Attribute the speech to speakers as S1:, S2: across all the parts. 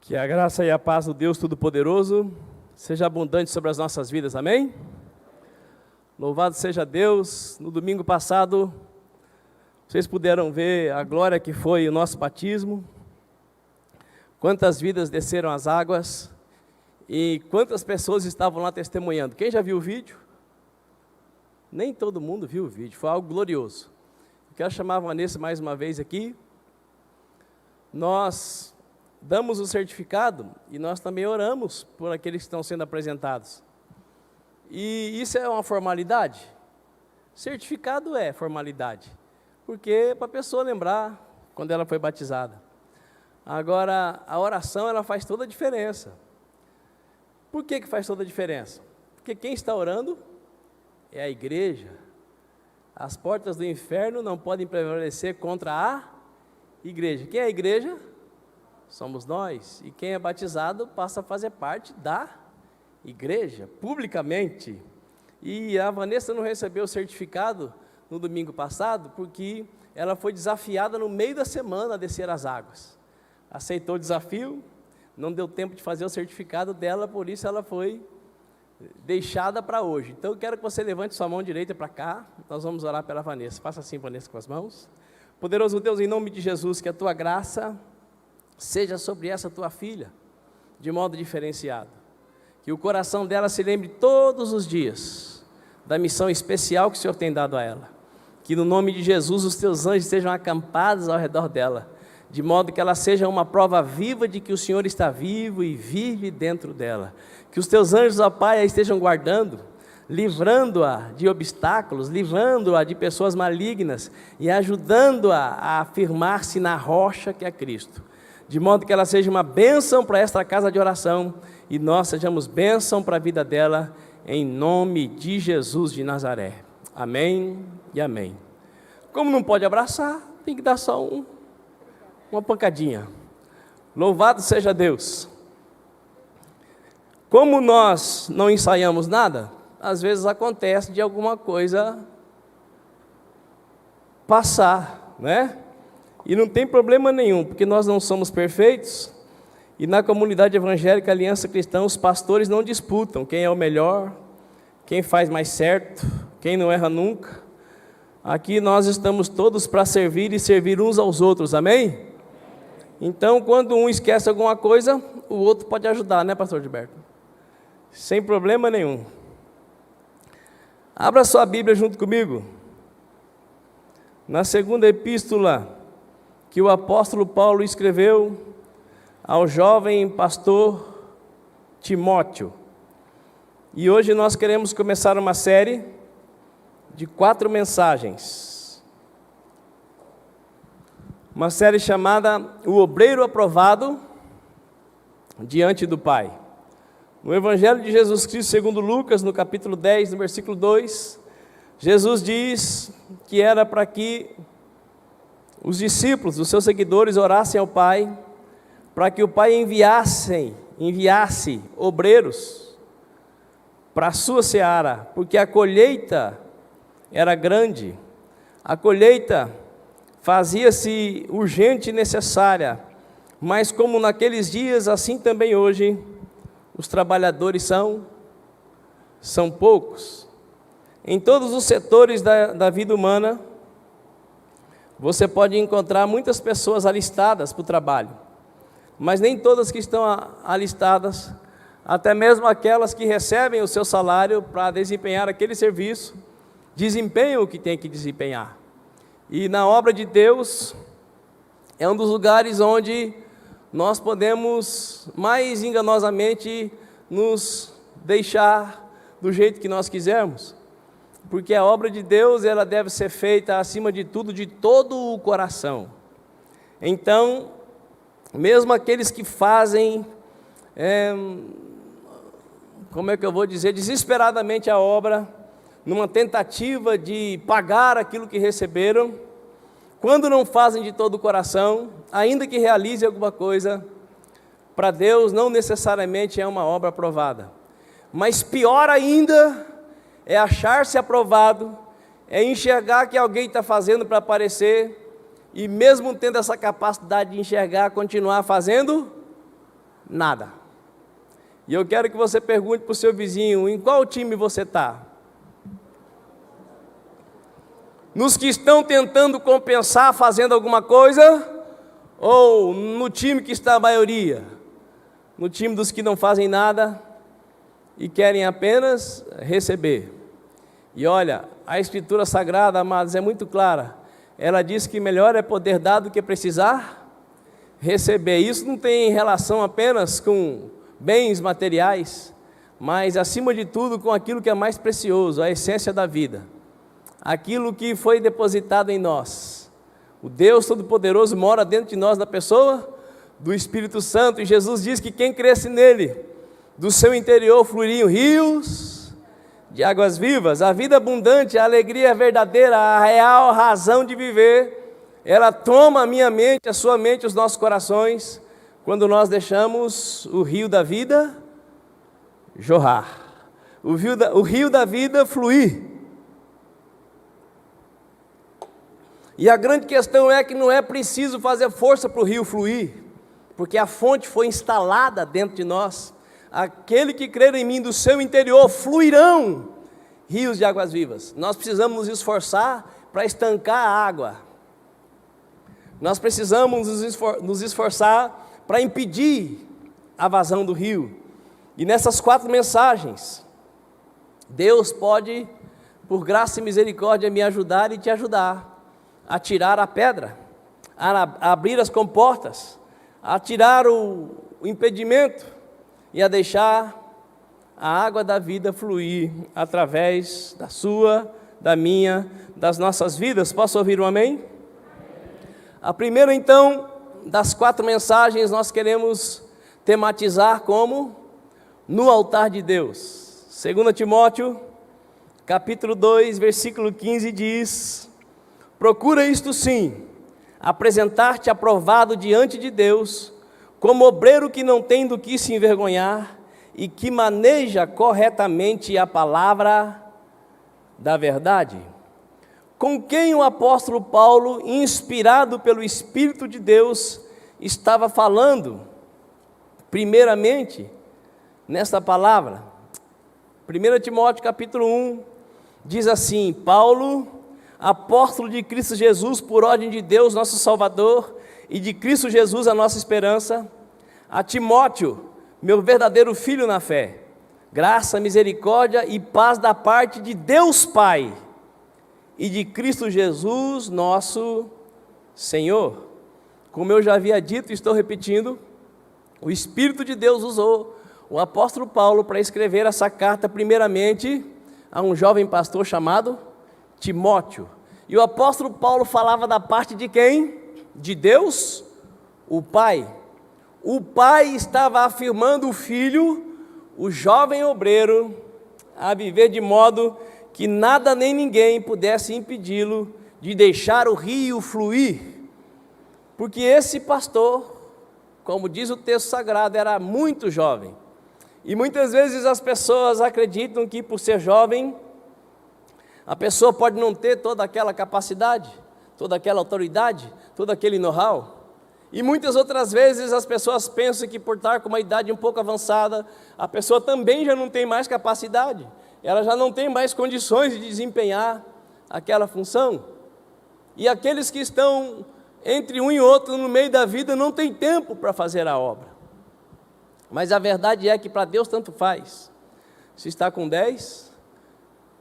S1: Que a graça e a paz do Deus Todo-Poderoso seja abundante sobre as nossas vidas, amém? Louvado seja Deus. No domingo passado, vocês puderam ver a glória que foi o nosso batismo, quantas vidas desceram as águas e quantas pessoas estavam lá testemunhando. Quem já viu o vídeo? Nem todo mundo viu o vídeo, foi algo glorioso. Eu quero chamar a Vanessa mais uma vez aqui. Nós damos o certificado e nós também oramos por aqueles que estão sendo apresentados. E isso é uma formalidade? Certificado é formalidade, porque é para a pessoa lembrar quando ela foi batizada. Agora, a oração, ela faz toda a diferença. Por que faz toda a diferença? Porque quem está orando é a igreja. As portas do inferno não podem prevalecer contra a igreja. Quem é a igreja? Somos nós. E quem é batizado passa a fazer parte da igreja, publicamente. E a Vanessa não recebeu o certificado no domingo passado, porque ela foi desafiada no meio da semana a descer as águas. Aceitou o desafio, não deu tempo de fazer o certificado dela, por isso ela foi deixada para hoje. Então eu quero que você levante sua mão direita para cá, nós vamos orar pela Vanessa. Faça assim, Vanessa, com as mãos. Poderoso Deus, em nome de Jesus, que a tua graça seja sobre essa tua filha, de modo diferenciado. Que o coração dela se lembre todos os dias da missão especial que o Senhor tem dado a ela. Que no nome de Jesus os teus anjos estejam acampados ao redor dela, de modo que ela seja uma prova viva de que o Senhor está vivo e vive dentro dela. Que os teus anjos, ó Pai, a estejam guardando, livrando-a de obstáculos, livrando-a de pessoas malignas e ajudando-a a afirmar-se na rocha que é Cristo. De modo que ela seja uma bênção para esta casa de oração e nós sejamos bênção para a vida dela, em nome de Jesus de Nazaré. Amém e amém. Como não pode abraçar, tem que dar só uma pancadinha. Louvado seja Deus. Como nós não ensaiamos nada, às vezes acontece de alguma coisa passar, né? E não tem problema nenhum, porque nós não somos perfeitos, e na comunidade evangélica Aliança Cristã, os pastores não disputam quem é o melhor, quem faz mais certo, quem não erra nunca. Aqui nós estamos todos para servir e servir uns aos outros, amém? Então, quando um esquece alguma coisa, o outro pode ajudar, né, pastor Gilberto? Sem problema nenhum. Abra sua Bíblia junto comigo, na segunda epístola que o apóstolo Paulo escreveu ao jovem pastor Timóteo. E hoje nós queremos começar uma série de 4 mensagens. Uma série chamada O Obreiro Aprovado diante do Pai. No Evangelho de Jesus Cristo segundo Lucas, no capítulo 10, no versículo 2, Jesus diz que era para que os discípulos, os seus seguidores, orassem ao Pai, para que o Pai enviasse obreiros para a sua seara, porque a colheita era grande, a colheita fazia-se urgente e necessária, mas como naqueles dias, assim também hoje, os trabalhadores são poucos. Em todos os setores da vida humana, você pode encontrar muitas pessoas alistadas para o trabalho, mas nem todas que estão alistadas, até mesmo aquelas que recebem o seu salário para desempenhar aquele serviço, desempenham o que tem que desempenhar. E na obra de Deus, é um dos lugares onde nós podemos mais enganosamente nos deixar do jeito que nós quisermos. Porque a obra de Deus, ela deve ser feita, acima de tudo, de todo o coração. Então, mesmo aqueles que fazem, desesperadamente a obra, numa tentativa de pagar aquilo que receberam, quando não fazem de todo o coração, ainda que realizem alguma coisa, para Deus não necessariamente é uma obra aprovada. Mas pior ainda é achar-se aprovado, é enxergar que alguém está fazendo para aparecer, e mesmo tendo essa capacidade de enxergar, continuar fazendo nada. E eu quero que você pergunte para o seu vizinho, em qual time você está? Nos que estão tentando compensar fazendo alguma coisa, ou no time que está a maioria? No time dos que não fazem nada e querem apenas receber. E olha, a Escritura Sagrada, amados, é muito clara. Ela diz que melhor é poder dar do que precisar receber. Isso não tem relação apenas com bens materiais, mas acima de tudo com aquilo que é mais precioso, a essência da vida. Aquilo que foi depositado em nós. O Deus Todo-Poderoso mora dentro de nós, da pessoa do Espírito Santo, e Jesus diz que quem cresce nele, do seu interior fluiriam rios de águas vivas. A vida abundante, a alegria verdadeira, a real razão de viver, ela toma a minha mente, a sua mente, os nossos corações, quando nós deixamos o rio da vida jorrar, o rio da vida fluir. E a grande questão é que não é preciso fazer força para o rio fluir, porque a fonte foi instalada dentro de nós. Aquele que crer em mim, do seu interior fluirão rios de águas vivas. Nós precisamos nos esforçar para estancar a água. Nós precisamos nos esforçar para impedir a vazão do rio. E nessas 4 mensagens, Deus pode, por graça e misericórdia, me ajudar e te ajudar a tirar a pedra, a abrir as comportas, a tirar o impedimento e a deixar a água da vida fluir através da sua, da minha, das nossas vidas. Posso ouvir um amém? A primeira, então, das 4 mensagens, nós queremos tematizar como no altar de Deus. 2 Timóteo, capítulo 2, versículo 15 diz: procura isto sim, apresentar-te aprovado diante de Deus, como obreiro que não tem do que se envergonhar e que maneja corretamente a palavra da verdade. Com quem o apóstolo Paulo, inspirado pelo Espírito de Deus, estava falando, primeiramente, nesta palavra. 1 Timóteo capítulo 1, diz assim: Paulo, apóstolo de Cristo Jesus, por ordem de Deus, nosso Salvador, e de Cristo Jesus, a nossa esperança, a Timóteo, meu verdadeiro filho na fé, graça, misericórdia e paz da parte de Deus Pai e de Cristo Jesus, nosso Senhor. Como eu já havia dito e estou repetindo, o Espírito de Deus usou o apóstolo Paulo para escrever essa carta primeiramente a um jovem pastor chamado Timóteo. E o apóstolo Paulo falava da parte de quem? De Deus, o Pai. O Pai estava afirmando o Filho, o jovem obreiro, a viver de modo que nada nem ninguém pudesse impedi-lo de deixar o rio fluir. Porque esse pastor, como diz o texto sagrado, era muito jovem. E muitas vezes as pessoas acreditam que por ser jovem, a pessoa pode não ter toda aquela capacidade, toda aquela autoridade, todo aquele know-how. E muitas outras vezes as pessoas pensam que por estar com uma idade um pouco avançada, a pessoa também já não tem mais capacidade, ela já não tem mais condições de desempenhar aquela função. E aqueles que estão entre um e outro no meio da vida não têm tempo para fazer a obra. Mas a verdade é que para Deus tanto faz, se está com 10,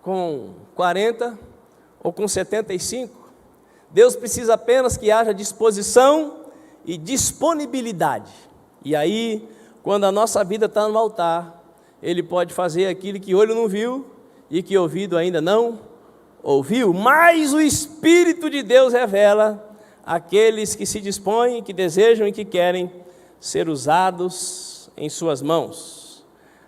S1: com 40 ou com 75, Deus precisa apenas que haja disposição e disponibilidade. E aí, quando a nossa vida está no altar, Ele pode fazer aquilo que olho não viu e que ouvido ainda não ouviu, mas o Espírito de Deus revela aqueles que se dispõem, que desejam e que querem ser usados em suas mãos.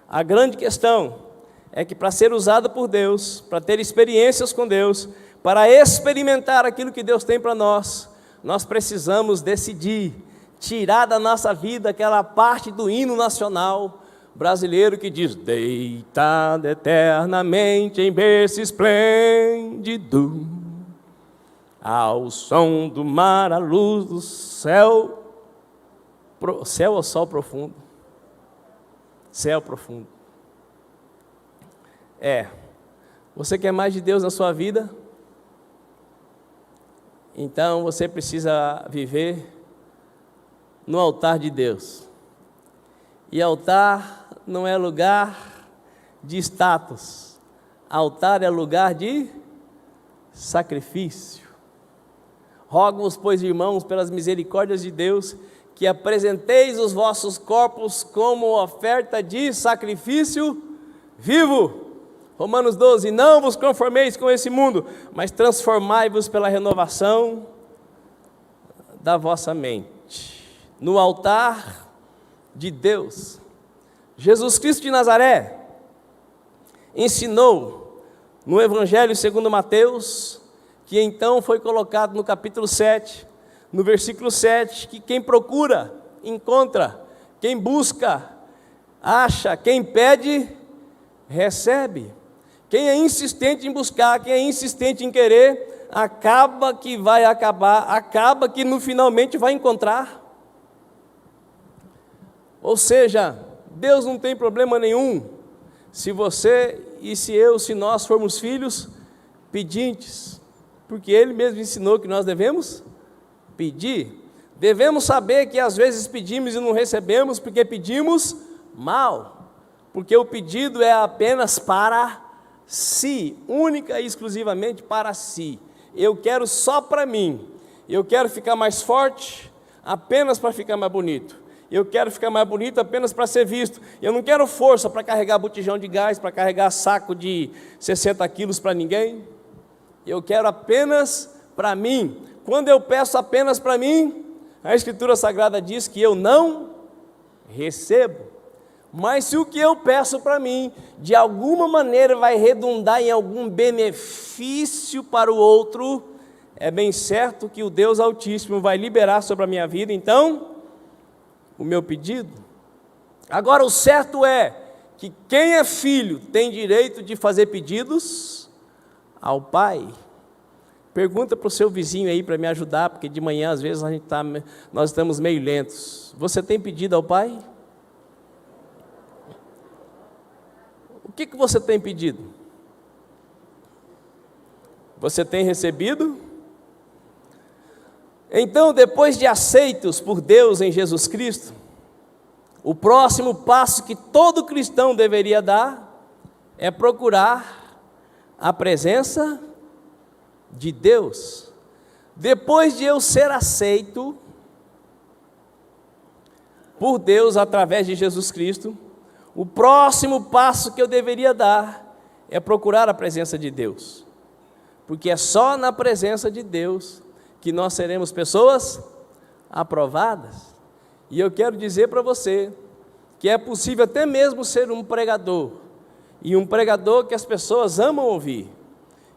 S1: A grande questão é que para ser usado por Deus, para ter experiências com Deus, para experimentar aquilo que Deus tem para nós, nós precisamos decidir, tirar da nossa vida aquela parte do hino nacional brasileiro que diz: deitado eternamente em berço esplêndido, ao som do mar, à luz do céu, céu ou sol profundo, Céu profundo. Você quer mais de Deus na sua vida? Então você precisa viver no altar de Deus. E altar não é lugar de status. Altar é lugar de sacrifício. Rogo-vos, pois, irmãos, pelas misericórdias de Deus, que apresenteis os vossos corpos como oferta de sacrifício vivo. Romanos 12, não vos conformeis com esse mundo, mas transformai-vos pela renovação da vossa mente. No altar de Deus, Jesus Cristo de Nazaré ensinou no Evangelho segundo Mateus, que então foi colocado no capítulo 7, no versículo 7, que quem procura, encontra, quem busca, acha, quem pede, recebe. Quem é insistente em buscar, quem é insistente em querer, acaba que no finalmente vai encontrar. Ou seja, Deus não tem problema nenhum se você e se nós formos filhos pedintes, porque Ele mesmo ensinou que nós devemos pedir. Devemos saber que às vezes pedimos e não recebemos porque pedimos mal, porque o pedido é apenas para si, única e exclusivamente para si. Eu quero só para mim, eu quero ficar mais forte apenas para ficar mais bonito, eu quero ficar mais bonito apenas para ser visto, eu não quero força para carregar botijão de gás, para carregar saco de 60 quilos para ninguém, eu quero apenas para mim. Quando eu peço apenas para mim, a Escritura Sagrada diz que eu não recebo. Mas se o que eu peço para mim, de alguma maneira vai redundar em algum benefício para o outro, é bem certo que o Deus Altíssimo vai liberar sobre a minha vida, então, o meu pedido. Agora, o certo é que quem é filho tem direito de fazer pedidos ao Pai. Pergunta para o seu vizinho aí para me ajudar, porque de manhã às vezes nós estamos meio lentos. Você tem pedido ao Pai? O que você tem pedido? Você tem recebido? Então, depois de aceitos por Deus em Jesus Cristo, o próximo passo que todo cristão deveria dar é procurar a presença de Deus. Depois de eu ser aceito por Deus através de Jesus Cristo, o próximo passo que eu deveria dar é procurar a presença de Deus, porque é só na presença de Deus que nós seremos pessoas aprovadas. E eu quero dizer para você que é possível até mesmo ser um pregador, e um pregador que as pessoas amam ouvir.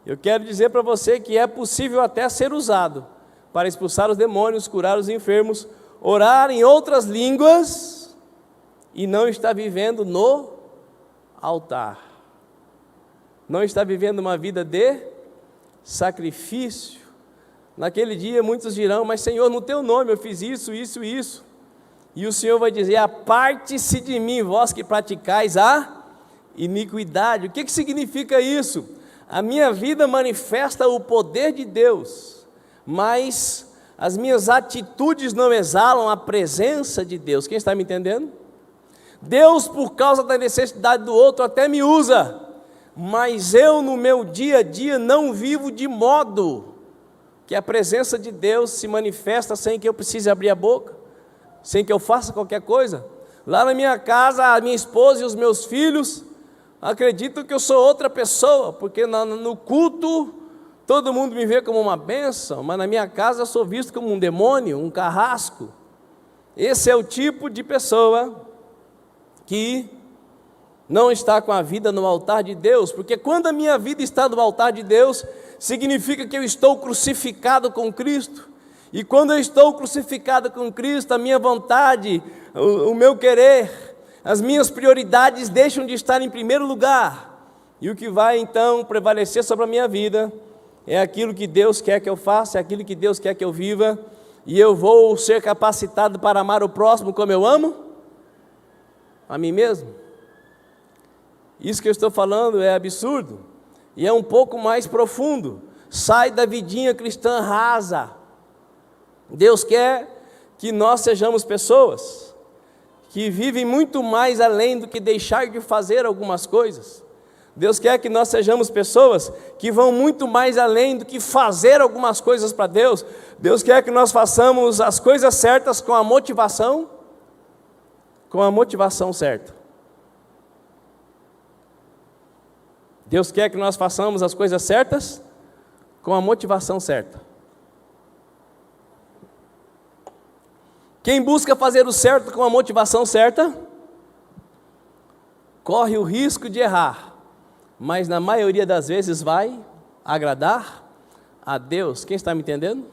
S1: Eu quero dizer para você que é possível até ser usado para expulsar os demônios, curar os enfermos, orar em outras línguas, e não está vivendo no altar, não está vivendo uma vida de sacrifício. Naquele dia muitos dirão, mas Senhor, no teu nome eu fiz isso, isso, isso, e o Senhor vai dizer, aparte-se de mim, vós que praticais a iniquidade. O que significa isso? A minha vida manifesta o poder de Deus, mas as minhas atitudes não exalam a presença de Deus. Quem está me entendendo? Deus, por causa da necessidade do outro, até me usa, mas eu no meu dia a dia não vivo de modo que a presença de Deus se manifesta sem que eu precise abrir a boca, sem que eu faça qualquer coisa. Lá na minha casa, a minha esposa e os meus filhos acreditam que eu sou outra pessoa, porque no culto todo mundo me vê como uma bênção, mas na minha casa eu sou visto como um demônio, um carrasco. Esse é o tipo de pessoa que não está com a vida no altar de Deus, porque quando a minha vida está no altar de Deus, significa que eu estou crucificado com Cristo, e quando eu estou crucificado com Cristo, a minha vontade, o meu querer, as minhas prioridades deixam de estar em primeiro lugar, e o que vai então prevalecer sobre a minha vida, é aquilo que Deus quer que eu faça, é aquilo que Deus quer que eu viva, e eu vou ser capacitado para amar o próximo como eu amo a mim mesmo? Isso que eu estou falando é absurdo e é um pouco mais profundo. Sai da vidinha cristã rasa. Deus quer que nós sejamos pessoas que vivem muito mais além do que deixar de fazer algumas coisas. Deus quer que nós sejamos pessoas que vão muito mais além do que fazer algumas coisas para Deus. Deus quer que nós façamos as coisas certas com a motivação certa. Deus quer que nós façamos as coisas certas com a motivação certa. Quem busca fazer o certo com a motivação certa, corre o risco de errar, mas na maioria das vezes vai agradar a Deus. Quem está me entendendo?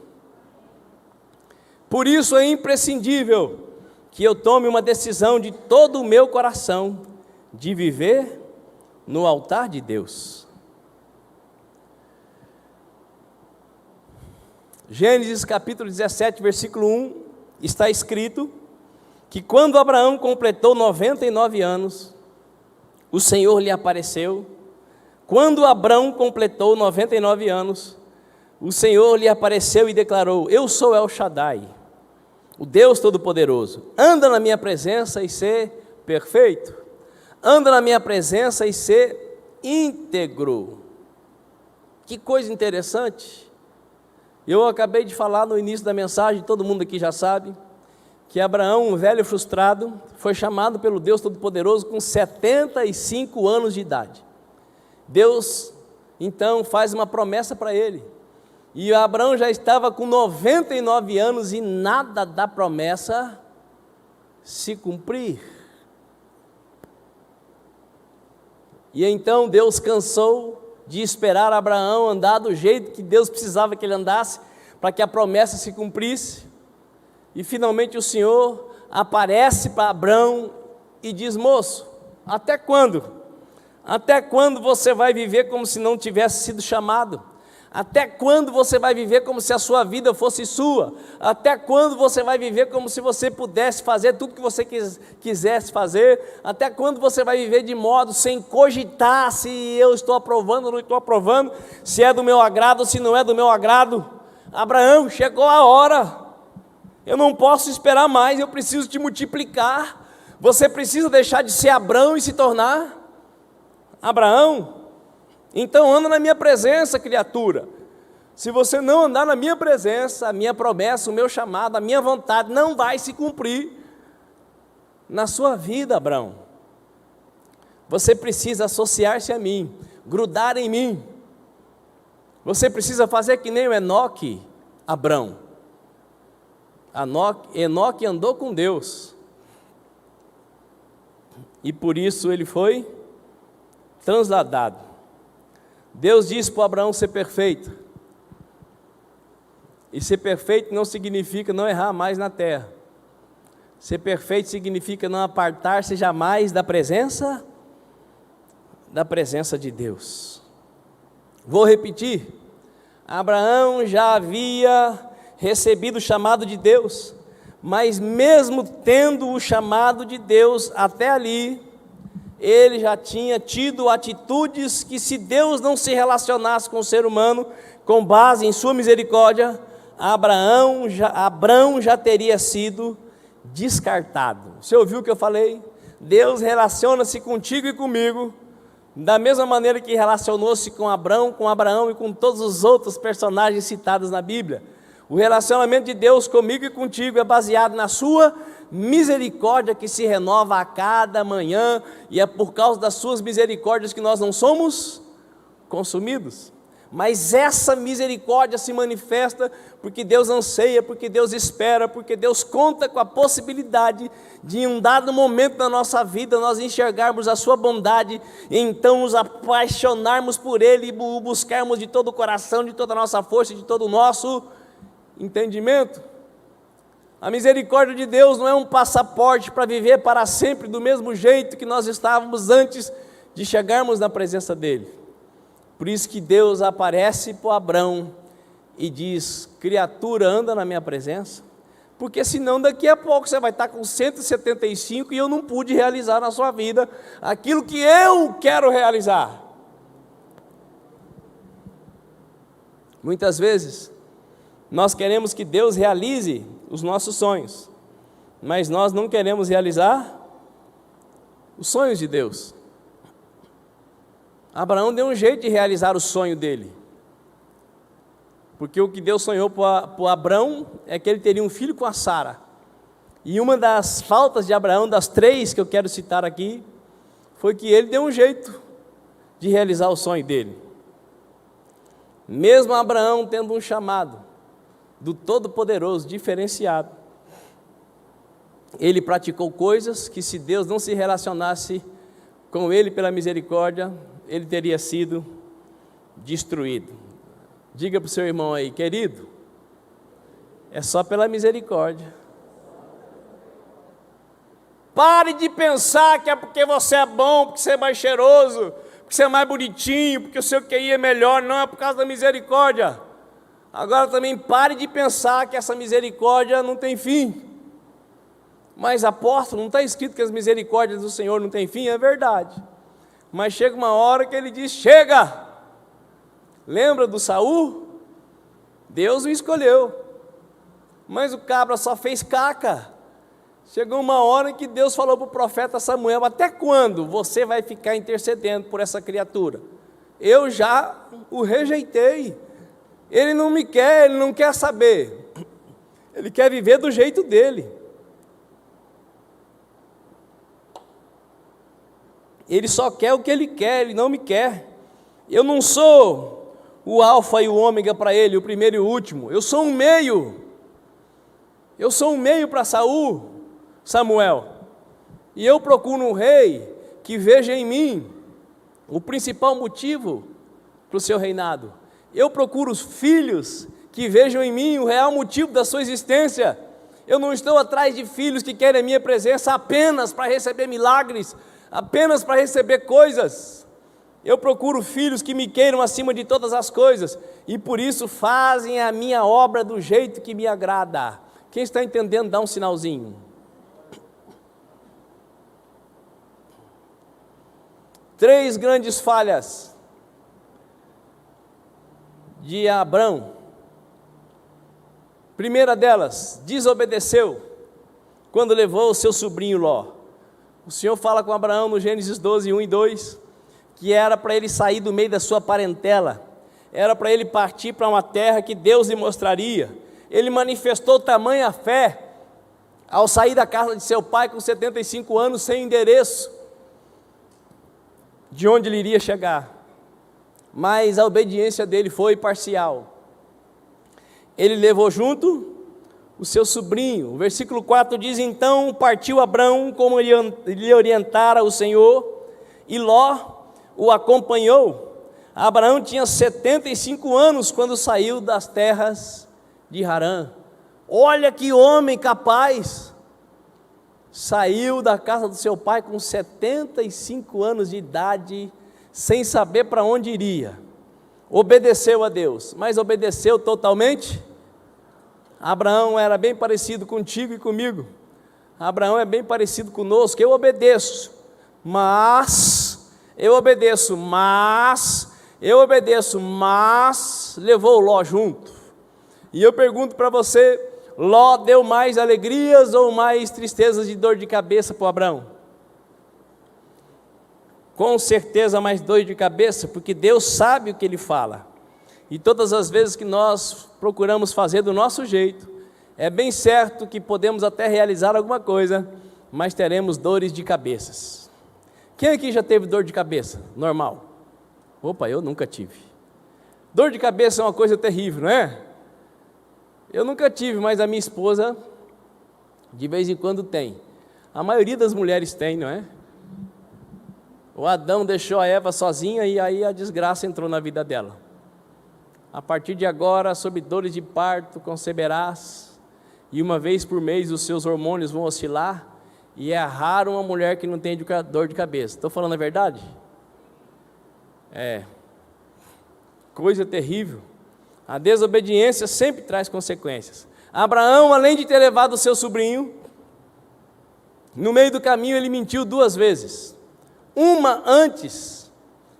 S1: Por isso é imprescindível que eu tome uma decisão de todo o meu coração, de viver no altar de Deus. Gênesis capítulo 17, versículo 1, está escrito que quando Abraão completou 99 anos, o Senhor lhe apareceu. Quando Abraão completou 99 anos, o Senhor lhe apareceu e declarou: eu sou El Shaddai, o Deus Todo-Poderoso. Anda na minha presença e ser perfeito. Anda na minha presença e ser íntegro. Que coisa interessante. Eu acabei de falar no início da mensagem, todo mundo aqui já sabe, que Abraão, um velho frustrado, foi chamado pelo Deus Todo-Poderoso com 75 anos de idade. Deus, então, faz uma promessa para ele. E Abraão já estava com 99 anos e nada da promessa se cumprir. E então Deus cansou de esperar Abraão andar do jeito que Deus precisava que ele andasse, para que a promessa se cumprisse. E finalmente o Senhor aparece para Abraão e diz: moço, até quando? Até quando você vai viver como se não tivesse sido chamado? Até quando você vai viver como se a sua vida fosse sua? Até quando você vai viver como se você pudesse fazer tudo que você quisesse fazer? Até quando você vai viver de modo sem cogitar se eu estou aprovando ou não estou aprovando, se é do meu agrado ou se não é do meu agrado? Abraão, chegou a hora, eu não posso esperar mais, eu preciso te multiplicar. Você precisa deixar de ser Abraão e se tornar Abraão. Então anda na minha presença, criatura. Se você não andar na minha presença, a minha promessa, o meu chamado, a minha vontade não vai se cumprir na sua vida, Abraão. Você precisa associar-se a mim, grudar em mim. Você precisa fazer que nem o Enoque, Abraão. Enoque andou com Deus, e por isso ele foi transladado. Deus disse para Abraão ser perfeito, e ser perfeito não significa não errar mais na terra. Ser perfeito significa não apartar-se jamais da presença de Deus. Vou repetir: Abraão já havia recebido o chamado de Deus, mas mesmo tendo o chamado de Deus até ali, ele já tinha tido atitudes que, se Deus não se relacionasse com o ser humano, com base em sua misericórdia, Abraão já teria sido descartado. Você ouviu o que eu falei? Deus relaciona-se contigo e comigo da mesma maneira que relacionou-se com Abraão e com todos os outros personagens citados na Bíblia. O relacionamento de Deus comigo e contigo é baseado na sua misericórdia, que se renova a cada manhã, e é por causa das suas misericórdias que nós não somos consumidos. Mas essa misericórdia se manifesta porque Deus anseia, porque Deus espera, porque Deus conta com a possibilidade de, em um dado momento da nossa vida, nós enxergarmos a sua bondade, e então nos apaixonarmos por Ele e o buscarmos de todo o coração, de toda a nossa força, de todo o nosso entendimento. A misericórdia de Deus não é um passaporte para viver para sempre do mesmo jeito que nós estávamos antes de chegarmos na presença dEle. Por isso que Deus aparece para Abraão e diz: criatura, anda na minha presença, porque senão daqui a pouco você vai estar com 175 e eu não pude realizar na sua vida aquilo que eu quero realizar. Muitas vezes, nós queremos que Deus realize os nossos sonhos, mas nós não queremos realizar os sonhos de Deus. Abraão deu um jeito de realizar o sonho dele, porque o que Deus sonhou para Abraão é que ele teria um filho com a Sara. E uma das faltas de Abraão, das 3 que eu quero citar aqui, foi que ele deu um jeito de realizar o sonho dele. Mesmo Abraão tendo um chamado do Todo-Poderoso diferenciado, ele praticou coisas que, se Deus não se relacionasse com ele pela misericórdia, ele teria sido destruído. Diga para o seu irmão aí: querido, é só pela misericórdia. Pare de pensar que é porque você é bom, porque você é mais cheiroso, porque você é mais bonitinho, porque o seu QI é melhor. Não, é por causa da misericórdia. Agora também pare de pensar que essa misericórdia não tem fim. Mas, apóstolo, não está escrito que as misericórdias do Senhor não têm fim? É verdade. Mas chega uma hora que ele diz: chega! Lembra do Saul? Deus o escolheu, mas o cabra só fez caca. Chegou uma hora que Deus falou para o profeta Samuel: até quando você vai ficar intercedendo por essa criatura? Eu já o rejeitei. Ele não me quer, ele não quer saber. Ele quer viver do jeito dele. Ele só quer o que ele quer, ele não me quer. Eu não sou o alfa e o ômega para ele, o primeiro e o último. Eu sou um meio. Eu sou um meio para Samuel. E eu procuro um rei que veja em mim o principal motivo para o seu reinado. Eu procuro os filhos que vejam em mim o real motivo da sua existência. Eu não estou atrás de filhos que querem a minha presença apenas para receber milagres, apenas para receber coisas. Eu procuro filhos que me queiram acima de todas as coisas, e por isso fazem a minha obra do jeito que me agrada. Quem está entendendo, dá um sinalzinho. Três grandes falhas de Abrão. Primeira delas, desobedeceu quando levou o seu sobrinho Ló. O Senhor fala com Abraão no Gênesis 12, 1 e 2, que era para ele sair do meio da sua parentela, era para ele partir para uma terra que Deus lhe mostraria. Ele manifestou tamanha fé ao sair da casa de seu pai com 75 anos, sem endereço de onde ele iria chegar. Mas a obediência dele foi parcial. Ele levou junto o seu sobrinho. O versículo 4 diz: então partiu Abrão como lhe orientara o Senhor, e Ló o acompanhou. Abraão tinha 75 anos quando saiu das terras de Harã. Olha que homem capaz! Saiu da casa do seu pai com 75 anos de idade, sem saber para onde iria. Obedeceu a Deus, mas obedeceu totalmente? Abraão era bem parecido contigo e comigo. Abraão é bem parecido conosco. Eu obedeço, mas levou Ló junto. E eu pergunto para você: Ló deu mais alegrias ou mais tristezas e dor de cabeça para Abraão? Com certeza mais dor de cabeça, porque Deus sabe o que Ele fala. E todas as vezes que nós procuramos fazer do nosso jeito, é bem certo que podemos até realizar alguma coisa, mas teremos dores de cabeças. Quem aqui já teve dor de cabeça? Normal? Opa, eu nunca tive. Dor de cabeça é uma coisa terrível, não é? Eu nunca tive, mas a minha esposa de vez em quando tem. A maioria das mulheres tem, não é? O Adão deixou a Eva sozinha e aí a desgraça entrou na vida dela. A partir de agora, sob dores de parto, conceberás, e uma vez por mês os seus hormônios vão oscilar, e é raro uma mulher que não tenha dor de cabeça. Estou falando a verdade? É. Coisa terrível. A desobediência sempre traz consequências. Abraão, além de ter levado o seu sobrinho, no meio do caminho ele mentiu 2 vezes. Uma antes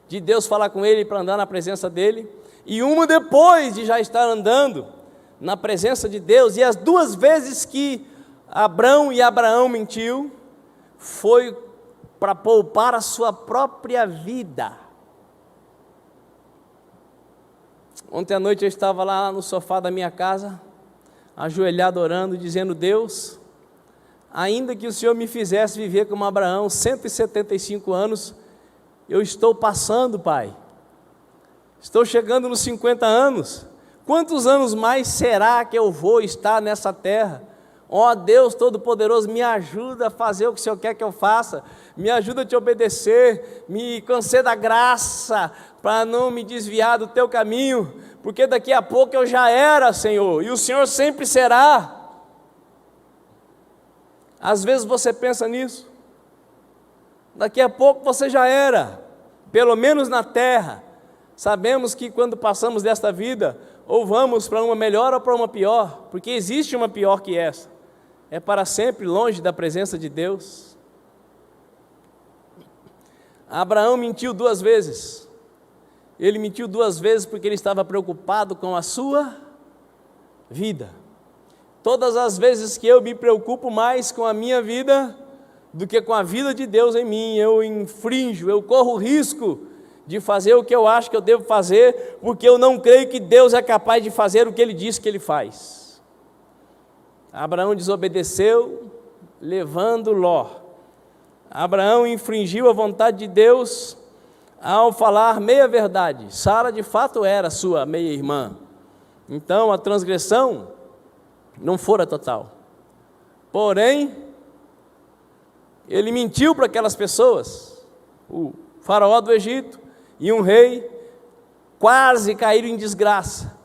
S1: de Deus falar com ele para andar na presença dele, e uma depois de já estar andando na presença de Deus. E as 2 vezes que Abraão mentiu, foi para poupar a sua própria vida. Ontem à noite eu estava lá no sofá da minha casa, ajoelhado orando, dizendo: Deus, ainda que o Senhor me fizesse viver como Abraão, 175 anos, eu estou passando, Pai. Estou chegando nos 50 anos. Quantos anos mais será que eu vou estar nessa terra? Ó Deus Todo-Poderoso, me ajuda a fazer o que o Senhor quer que eu faça, me ajuda a te obedecer, me conceda graça para não me desviar do teu caminho, porque daqui a pouco eu já era, Senhor, e o Senhor sempre será. Às vezes você pensa nisso, daqui a pouco você já era, pelo menos na terra. Sabemos que quando passamos desta vida, ou vamos para uma melhor ou para uma pior, porque existe uma pior que essa, é para sempre longe da presença de Deus. Abraão mentiu 2 vezes, ele mentiu 2 vezes porque ele estava preocupado com a sua vida. Todas as vezes que eu me preocupo mais com a minha vida do que com a vida de Deus em mim, eu infrinjo, eu corro risco de fazer o que eu acho que eu devo fazer, porque eu não creio que Deus é capaz de fazer o que Ele diz que Ele faz. Abraão desobedeceu, levando Ló. Abraão infringiu a vontade de Deus ao falar meia verdade. Sara de fato era sua meia-irmã. Então a transgressão não fora total. Porém, ele mentiu para aquelas pessoas. O faraó do Egito e um rei quase caíram em desgraça,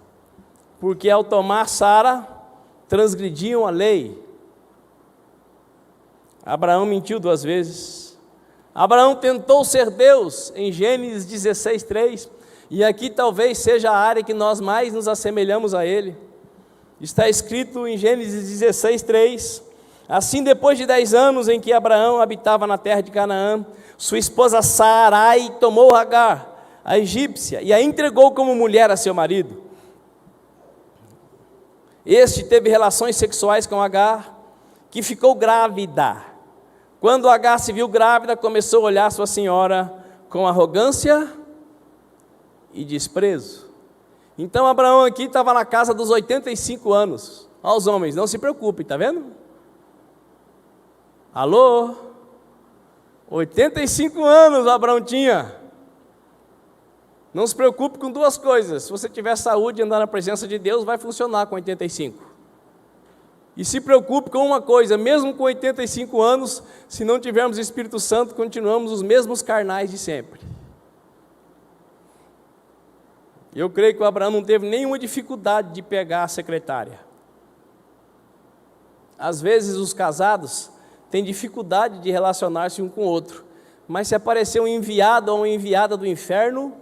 S1: porque ao tomar Sara, transgrediam a lei. Abraão mentiu 2 vezes. Abraão tentou ser Deus, em Gênesis 16:3, e aqui talvez seja a área que nós mais nos assemelhamos a ele. Está escrito em Gênesis 16:3, assim depois de 10 anos em que Abraão habitava na terra de Canaã, sua esposa Sarai tomou Agar, a egípcia, e a entregou como mulher a seu marido. Este teve relações sexuais com Agar, que ficou grávida. Quando Agar se viu grávida, começou a olhar sua senhora com arrogância e desprezo. Então Abraão aqui estava na casa dos 85 anos. Aos homens, não se preocupem, está vendo? Alô? 85 anos Abraão tinha. Não se preocupe com 2 coisas. Se você tiver saúde e andar na presença de Deus, vai funcionar com 85. E se preocupe com uma coisa, mesmo com 85 anos, se não tivermos Espírito Santo, continuamos os mesmos carnais de sempre. Eu creio que o Abraão não teve nenhuma dificuldade de pegar a secretária. Às vezes os casados têm dificuldade de relacionar-se um com o outro, mas se aparecer um enviado ou uma enviada do inferno,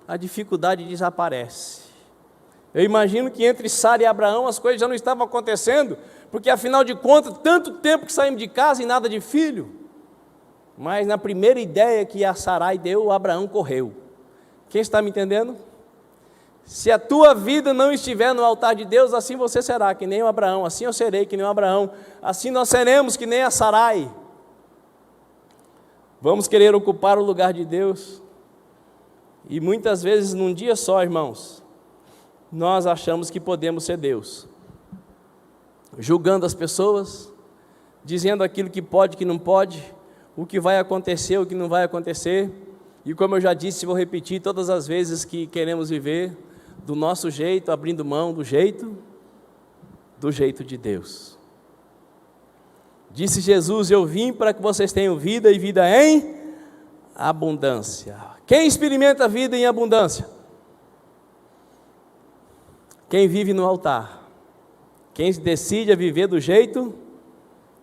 S1: a dificuldade desaparece. Eu imagino que entre Sara e Abraão as coisas já não estavam acontecendo, porque afinal de contas, tanto tempo que saímos de casa e nada de filho. Mas na primeira ideia que a Sarai deu, o Abraão correu. Quem está me entendendo? Se a tua vida não estiver no altar de Deus, assim você será que nem o Abraão, assim eu serei que nem o Abraão, assim nós seremos que nem a Sarai. Vamos querer ocupar o lugar de Deus, e muitas vezes num dia só, irmãos, nós achamos que podemos ser Deus, julgando as pessoas, dizendo aquilo que pode, que não pode, o que vai acontecer, o que não vai acontecer, e como eu já disse, vou repetir todas as vezes que queremos viver do nosso jeito, abrindo mão do jeito de Deus. Disse Jesus: eu vim para que vocês tenham vida e vida em abundância. Quem experimenta a vida em abundância? Quem vive no altar, quem decide a viver do jeito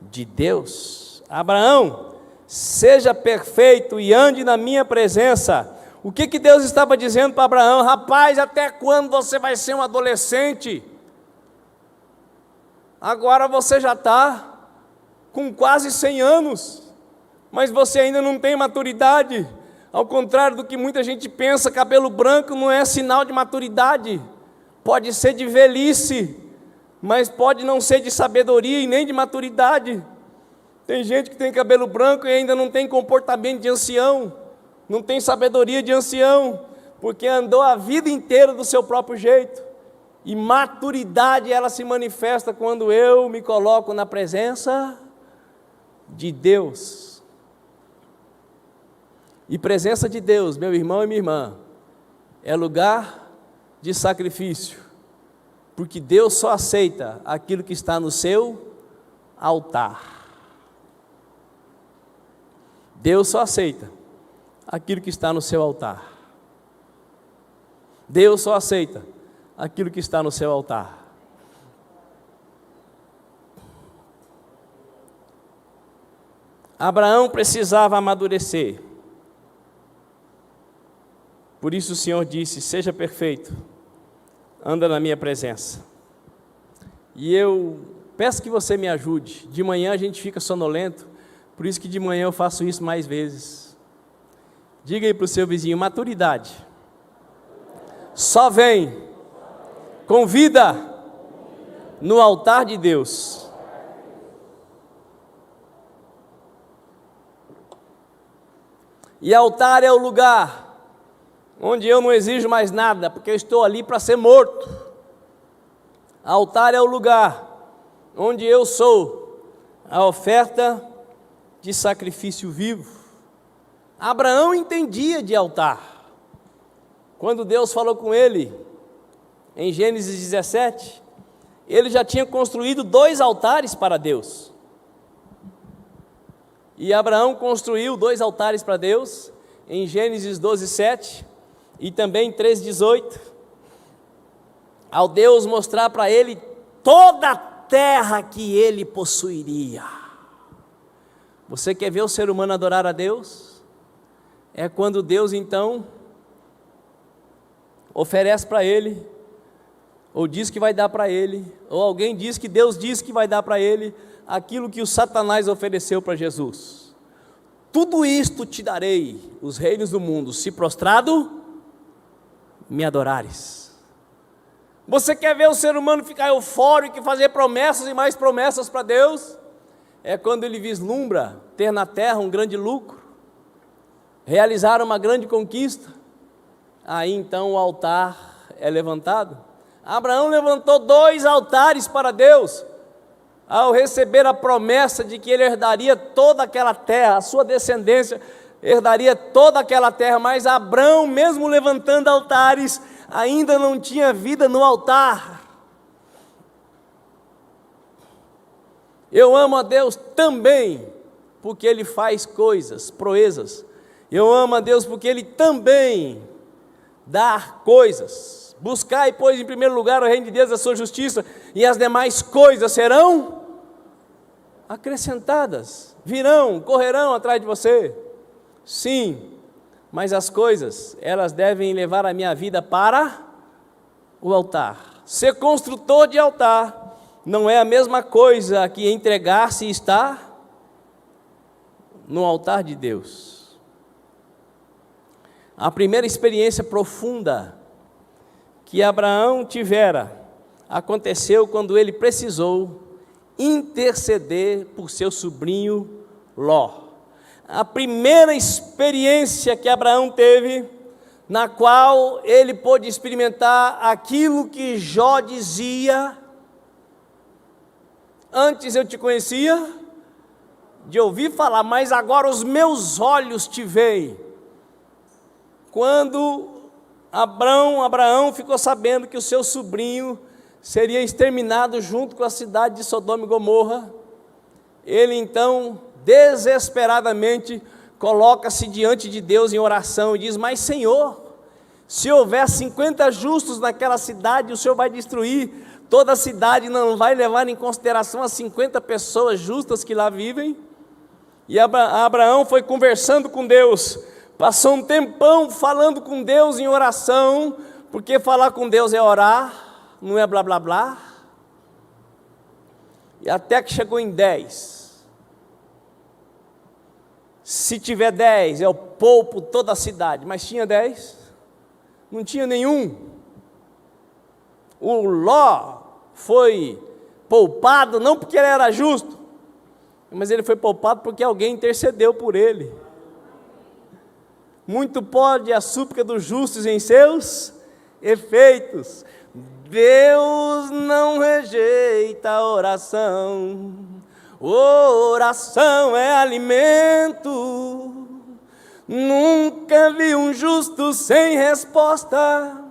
S1: de Deus. Abraão, seja perfeito e ande na minha presença. O que Deus estava dizendo para Abraão? Rapaz, até quando você vai ser um adolescente? Agora você já está com quase 100 anos, mas você ainda não tem maturidade. Ao contrário do que muita gente pensa, cabelo branco não é sinal de maturidade. Pode ser de velhice, mas pode não ser de sabedoria e nem de maturidade. Tem gente que tem cabelo branco e ainda não tem comportamento de ancião, não tem sabedoria de ancião, porque andou a vida inteira do seu próprio jeito. E maturidade, ela se manifesta quando eu me coloco na presença de Deus. E presença de Deus, meu irmão e minha irmã, é lugar de sacrifício, porque Deus só aceita aquilo que está no seu altar. Deus só aceita aquilo que está no seu altar. Deus só aceita aquilo que está no seu altar. Abraão precisava amadurecer. Por isso o Senhor disse: seja perfeito, anda na minha presença. E eu peço que você me ajude. De manhã a gente fica sonolento, por isso que de manhã eu faço isso mais vezes. Diga aí para o seu vizinho: maturidade só vem com vida no altar de Deus. E altar é o lugar onde eu não exijo mais nada, porque eu estou ali para ser morto. Altar é o lugar onde eu sou a oferta de sacrifício vivo. Abraão entendia de altar. Quando Deus falou com ele, em Gênesis 17, ele já tinha construído 2 altares para Deus. E Abraão construiu 2 altares para Deus, em Gênesis 12:7 e também 3:18, ao Deus mostrar para ele toda a terra que ele possuiria. Você quer ver o ser humano adorar a Deus? É quando Deus então oferece para ele, ou diz que vai dar para ele, ou alguém diz que Deus diz que vai dar para ele, aquilo que o Satanás ofereceu para Jesus. Tudo isto te darei, os reinos do mundo, se prostrado me adorares. Você quer ver o ser humano ficar eufórico e fazer promessas e mais promessas para Deus? É quando ele vislumbra ter na terra um grande lucro, realizar uma grande conquista. Aí então o altar é levantado. Abraão levantou 2 altares para Deus, ao receber a promessa de que ele herdaria toda aquela terra, a sua descendência herdaria toda aquela terra. Mas Abraão, mesmo levantando altares, ainda não tinha vida no altar. Eu amo a Deus também, porque Ele faz coisas, proezas. Eu amo a Deus porque Ele também dá coisas. Buscai, pois, em primeiro lugar o reino de Deus e a sua justiça, e as demais coisas serão acrescentadas, virão, correrão atrás de você. Sim, mas as coisas, elas devem levar a minha vida para o altar. Ser construtor de altar não é a mesma coisa que entregar-se e estar no altar de Deus. A primeira experiência profunda que Abraão tivera aconteceu quando ele precisou interceder por seu sobrinho Ló. A primeira experiência que Abraão teve, na qual ele pôde experimentar aquilo que Jó dizia: antes eu te conhecia de ouvir falar, mas agora os meus olhos te veem. Quando Abraão ficou sabendo que o seu sobrinho seria exterminado junto com a cidade de Sodoma e Gomorra, ele então desesperadamente coloca-se diante de Deus em oração e diz: mas Senhor, se houver 50 justos naquela cidade, o Senhor vai destruir toda a cidade, não vai levar em consideração as 50 pessoas justas que lá vivem? E Abraão foi conversando com Deus, passou um tempão falando com Deus em oração, porque falar com Deus é orar, não é blá blá blá. E até que chegou em 10. Se tiver 10, eu poupo toda a cidade. Mas tinha 10? Não tinha nenhum. O Ló foi poupado não porque ele era justo, mas ele foi poupado porque alguém intercedeu por ele. Muito pode a súplica dos justos em seus efeitos. Deus não rejeita a oração. Oração é alimento. Nunca vi um justo sem resposta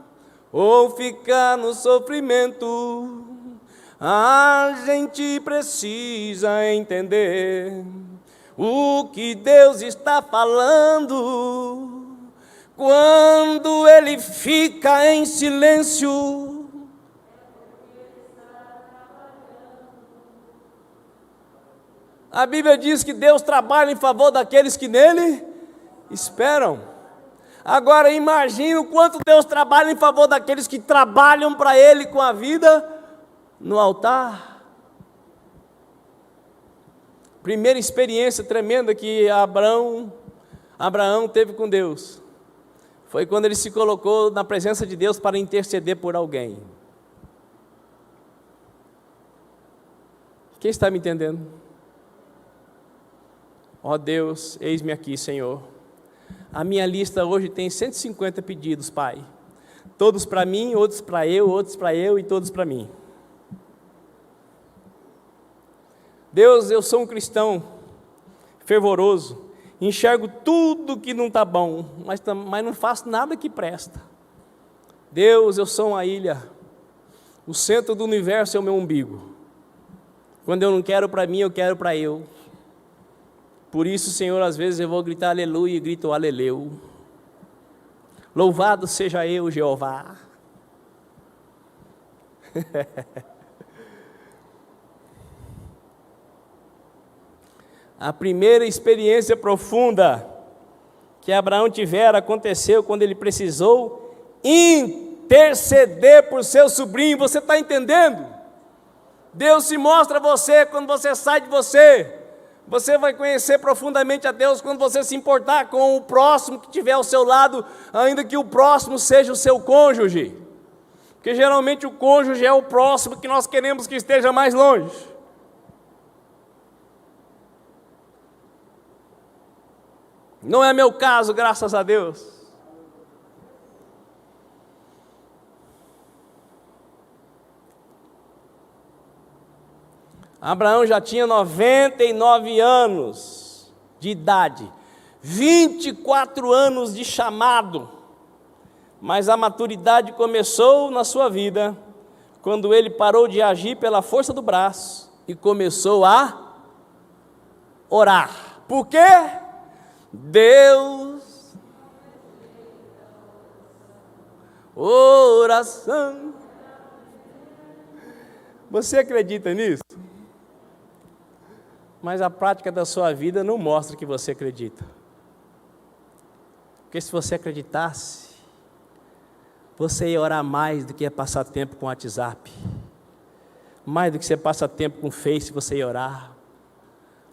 S1: ou ficar no sofrimento. A gente precisa entender o que Deus está falando quando Ele fica em silêncio. A Bíblia diz que Deus trabalha em favor daqueles que nele esperam. Agora imagine o quanto Deus trabalha em favor daqueles que trabalham para Ele com a vida no altar. Primeira experiência tremenda que Abraão teve com Deus foi quando ele se colocou na presença de Deus para interceder por alguém. Quem está me entendendo? Ó Deus, eis-me aqui, Senhor. A minha lista hoje tem 150 pedidos, Pai. Todos para mim, outros para eu e todos para mim. Deus, eu sou um cristão fervoroso, enxergo tudo que não está bom, mas não faço nada que presta. Deus, eu sou uma ilha, o centro do universo é o meu umbigo. Quando eu não quero para mim, eu quero para eu. Por isso, Senhor, às vezes eu vou gritar aleluia e grito aleleu. Louvado seja eu, Jeová. A primeira experiência profunda que Abraão tivera aconteceu quando ele precisou interceder por seu sobrinho. Você está entendendo? Deus se mostra a você quando você sai de você. Você vai conhecer profundamente a Deus quando você se importar com o próximo que estiver ao seu lado, ainda que o próximo seja o seu cônjuge. Porque geralmente o cônjuge é o próximo que nós queremos que esteja mais longe. Não é meu caso, graças a Deus. Abraão já tinha 99 anos de idade, 24 anos de chamado, mas a maturidade começou na sua vida, quando ele parou de agir pela força do braço e começou a orar. Por quê? Deus, oração. Você acredita nisso? Mas a prática da sua vida não mostra que você acredita. Porque se você acreditasse, você ia orar mais do que ia passar tempo com o WhatsApp. Mais do que você passa tempo com o Face, você ia orar.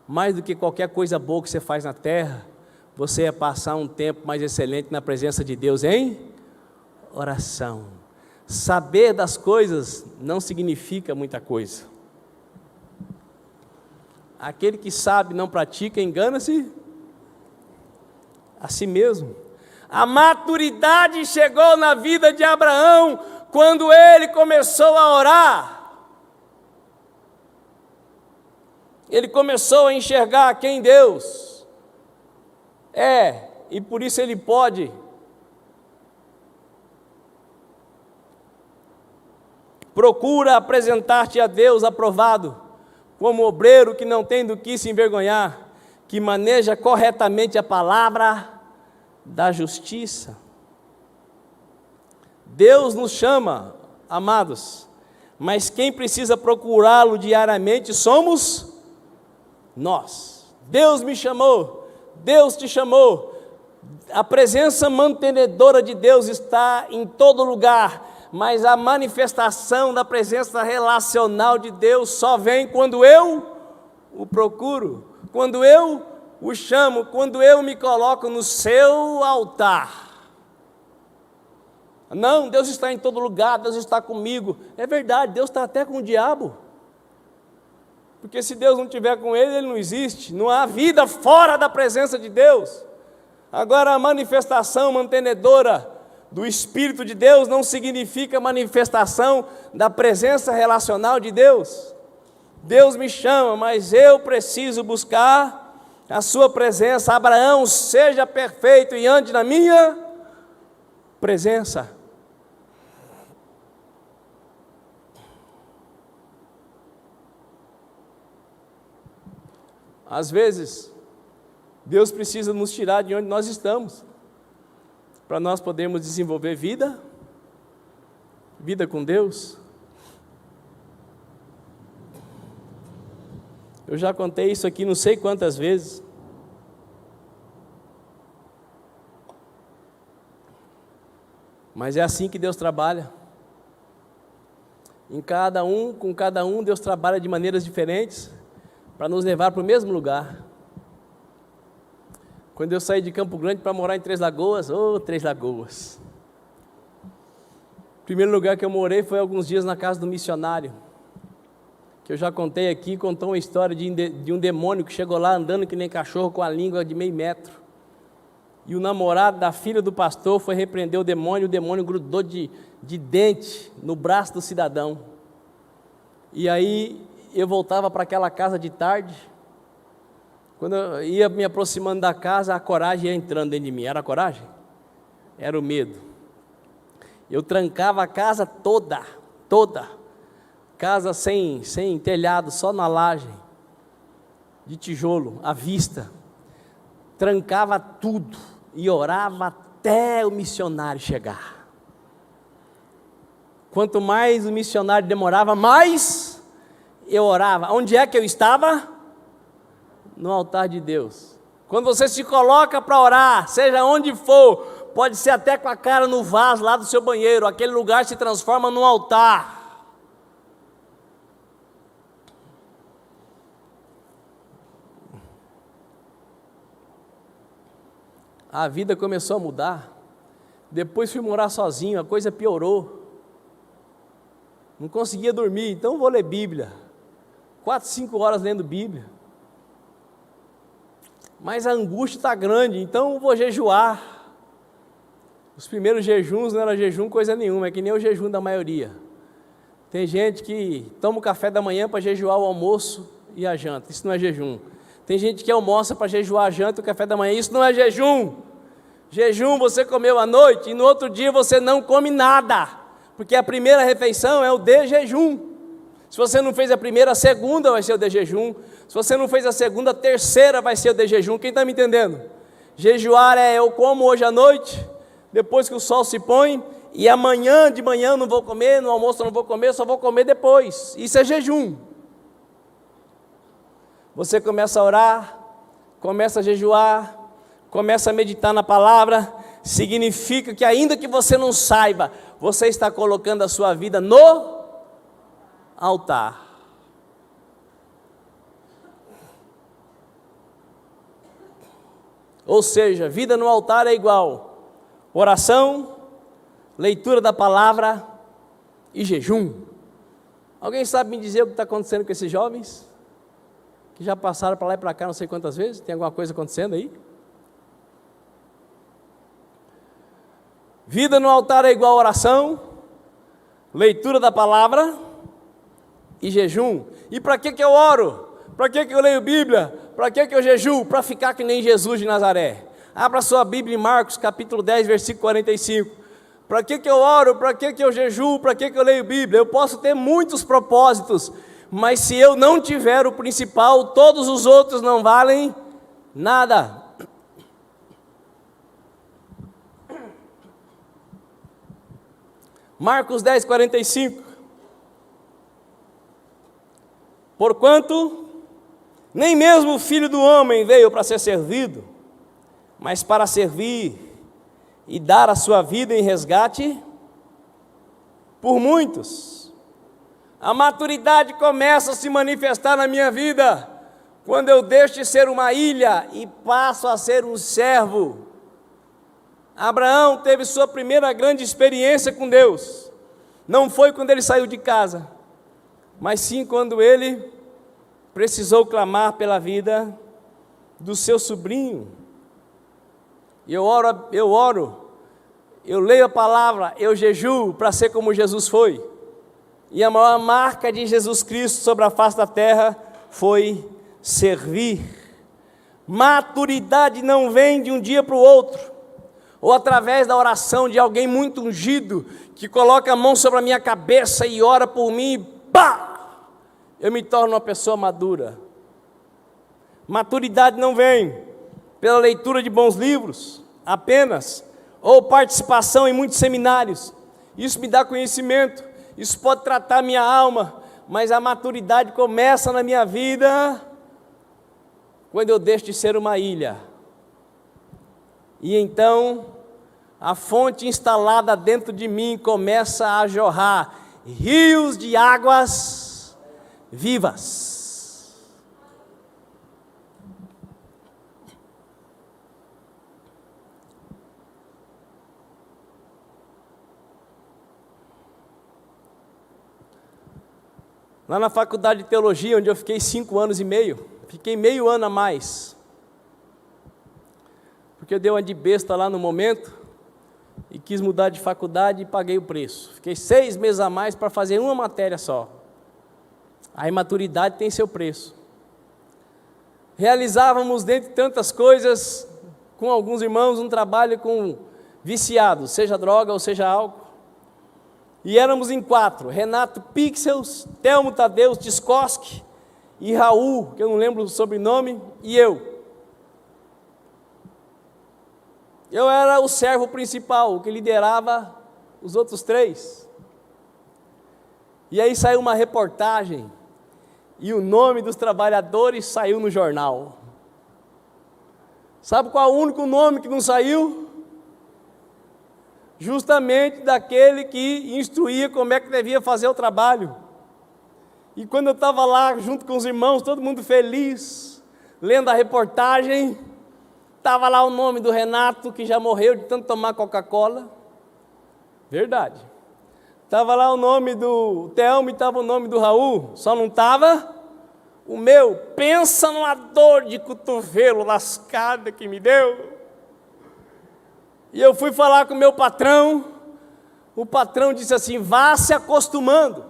S1: Mais do que qualquer coisa boa que você faz na terra, você ia passar um tempo mais excelente na presença de Deus em oração. Saber das coisas não significa muita coisa. Aquele que sabe e não pratica, engana-se a si mesmo. A maturidade chegou na vida de Abraão quando ele começou a orar. Ele começou a enxergar quem Deus é, e por isso ele pode procura apresentar-te a Deus aprovado, como obreiro que não tem do que se envergonhar, que maneja corretamente a palavra da justiça. Deus nos chama, amados, mas quem precisa procurá-lo diariamente somos nós. Deus me chamou, Deus te chamou. A presença mantenedora de Deus está em todo lugar, mas a manifestação da presença relacional de Deus só vem quando eu o procuro, quando eu o chamo, quando eu me coloco no seu altar. Não, Deus está em todo lugar, Deus está comigo. É verdade, Deus está até com o diabo. Porque se Deus não estiver com ele, ele não existe. Não há vida fora da presença de Deus. Agora, a manifestação mantenedora do Espírito de Deus não significa manifestação da presença relacional de Deus. Deus me chama, mas eu preciso buscar a sua presença. Abraão, seja perfeito e ande na minha presença. Às vezes, Deus precisa nos tirar de onde nós estamos, para nós podermos desenvolver vida com Deus. Eu já contei isso aqui não sei quantas vezes. Mas é assim que Deus trabalha. Com cada um, Deus trabalha de maneiras diferentes, para nos levar para o mesmo lugar. Quando eu saí de Campo Grande para morar em Três Lagoas, Três Lagoas. O primeiro lugar que eu morei foi alguns dias na casa do missionário, que eu já contei aqui, contou uma história de um demônio que chegou lá andando que nem cachorro com a língua de meio metro. E o namorado da filha do pastor foi repreender o demônio grudou de dente no braço do cidadão. E aí eu voltava para aquela casa de tarde. Quando eu ia me aproximando da casa, a coragem ia entrando dentro de mim. Era a coragem? Era o medo. Eu trancava a casa toda. Casa sem telhado, só na laje, de tijolo, à vista. Trancava tudo e orava até o missionário chegar. Quanto mais o missionário demorava, mais eu orava. Onde é que eu estava? No altar de Deus. Quando você se coloca para orar, seja onde for, pode ser até com a cara no vaso lá do seu banheiro, aquele lugar se transforma num altar. A vida começou a mudar. Depois fui morar sozinho, a coisa piorou. Não conseguia dormir, então vou ler Bíblia. 4, 5 horas lendo Bíblia. Mas a angústia está grande, então vou jejuar. Os primeiros jejuns não era jejum coisa nenhuma, é que nem o jejum da maioria. Tem gente que toma o café da manhã para jejuar o almoço e a janta, isso não é jejum. Tem gente que almoça para jejuar a janta e o café da manhã, isso não é jejum. Jejum você comeu à noite e no outro dia você não come nada, porque a primeira refeição é o de jejum. Se você não fez a primeira, a segunda vai ser o de jejum. Se você não fez a segunda, a terceira vai ser o de jejum. Quem está me entendendo? Jejuar é eu como hoje à noite, depois que o sol se põe, e amanhã de manhã eu não vou comer, no almoço eu não vou comer, só vou comer depois. Isso é jejum. Você começa a orar, começa a jejuar, começa a meditar na palavra, significa que ainda que você não saiba, você está colocando a sua vida no altar. Ou seja, vida no altar é igual oração, leitura da palavra e jejum. Alguém sabe me dizer o que está acontecendo com esses jovens? Que já passaram para lá e para cá não sei quantas vezes? Tem alguma coisa acontecendo aí? Vida no altar é igual oração, leitura da palavra e jejum. E para que eu oro? Para que eu leio Bíblia? Para que eu jejuo? Para ficar que nem Jesus de Nazaré. Abra sua Bíblia em Marcos capítulo 10, versículo 45. Para que eu oro? Para que eu jejuo? Para que eu leio Bíblia? Eu posso ter muitos propósitos, mas se eu não tiver o principal, todos os outros não valem nada. Marcos 10, 45. Porquanto nem mesmo o Filho do Homem veio para ser servido, mas para servir e dar a sua vida em resgate por muitos. A maturidade começa a se manifestar na minha vida quando eu deixo de ser uma ilha e passo a ser um servo. Abraão teve sua primeira grande experiência com Deus. Não foi quando ele saiu de casa, mas sim quando ele precisou clamar pela vida do seu sobrinho. Eu oro, eu leio a palavra, eu jejuo para ser como Jesus foi. E a maior marca de Jesus Cristo sobre a face da terra foi servir. Maturidade não vem de um dia para o outro, ou através da oração de alguém muito ungido, que coloca a mão sobre a minha cabeça e ora por mim, e pá! Eu me torno uma pessoa madura. Maturidade não vem pela leitura de bons livros, apenas, ou participação em muitos seminários. Isso me dá conhecimento, isso pode tratar minha alma, mas a maturidade começa na minha vida quando eu deixo de ser uma ilha. E então, a fonte instalada dentro de mim começa a jorrar rios de águas vivas. Lá na faculdade de teologia, onde eu fiquei 5 anos e meio, fiquei meio ano a mais, porque eu dei uma de besta lá no momento, e quis mudar de faculdade e paguei o preço. Fiquei 6 meses a mais para fazer uma matéria só. A imaturidade tem seu preço. Realizávamos, dentre tantas coisas, com alguns irmãos, um trabalho com viciados, seja droga ou seja álcool. E éramos em 4, Renato Pixels, Telmo Tadeu Tiskoski e Raul, que eu não lembro o sobrenome, e eu. Eu era o servo principal, o que liderava os outros 3. E aí saiu uma reportagem, e o nome dos trabalhadores saiu no jornal. Sabe qual é o único nome que não saiu? Justamente daquele que instruía como é que devia fazer o trabalho. E quando eu estava lá junto com os irmãos, todo mundo feliz, lendo a reportagem, estava lá o nome do Renato, que já morreu de tanto tomar Coca-Cola. Verdade. Estava lá o nome do Telmo e estava o nome do Raul, só não estava o meu. Pensa numa dor de cotovelo lascada que me deu. E eu fui falar com o meu patrão, o patrão disse assim: vá se acostumando,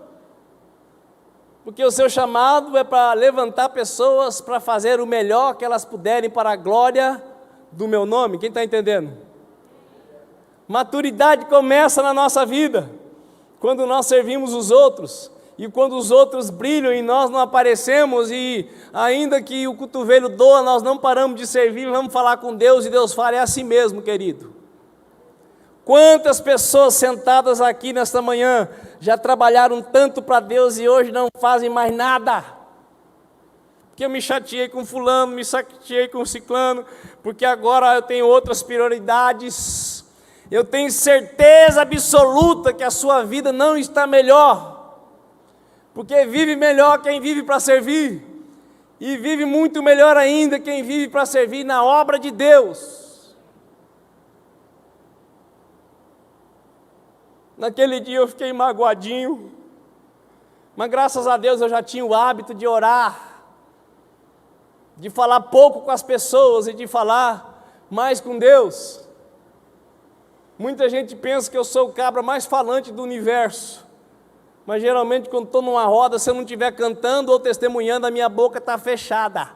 S1: porque o seu chamado é para levantar pessoas, para fazer o melhor que elas puderem para a glória do meu nome. Quem está entendendo? Maturidade começa na nossa vida, quando nós servimos os outros, e quando os outros brilham e nós não aparecemos, e ainda que o cotovelo doa, nós não paramos de servir, vamos falar com Deus, e Deus fala: é assim mesmo, querido. Quantas pessoas sentadas aqui nesta manhã já trabalharam tanto para Deus e hoje não fazem mais nada? Porque eu me chateei com fulano, me chateei com ciclano, porque agora eu tenho outras prioridades. Eu tenho certeza absoluta que a sua vida não está melhor, porque vive melhor quem vive para servir, e vive muito melhor ainda quem vive para servir na obra de Deus. Naquele dia eu fiquei magoadinho, mas graças a Deus eu já tinha o hábito de orar, de falar pouco com as pessoas e de falar mais com Deus. Muita gente pensa que eu sou o cabra mais falante do universo, mas geralmente quando estou numa roda, se eu não estiver cantando ou testemunhando, a minha boca está fechada,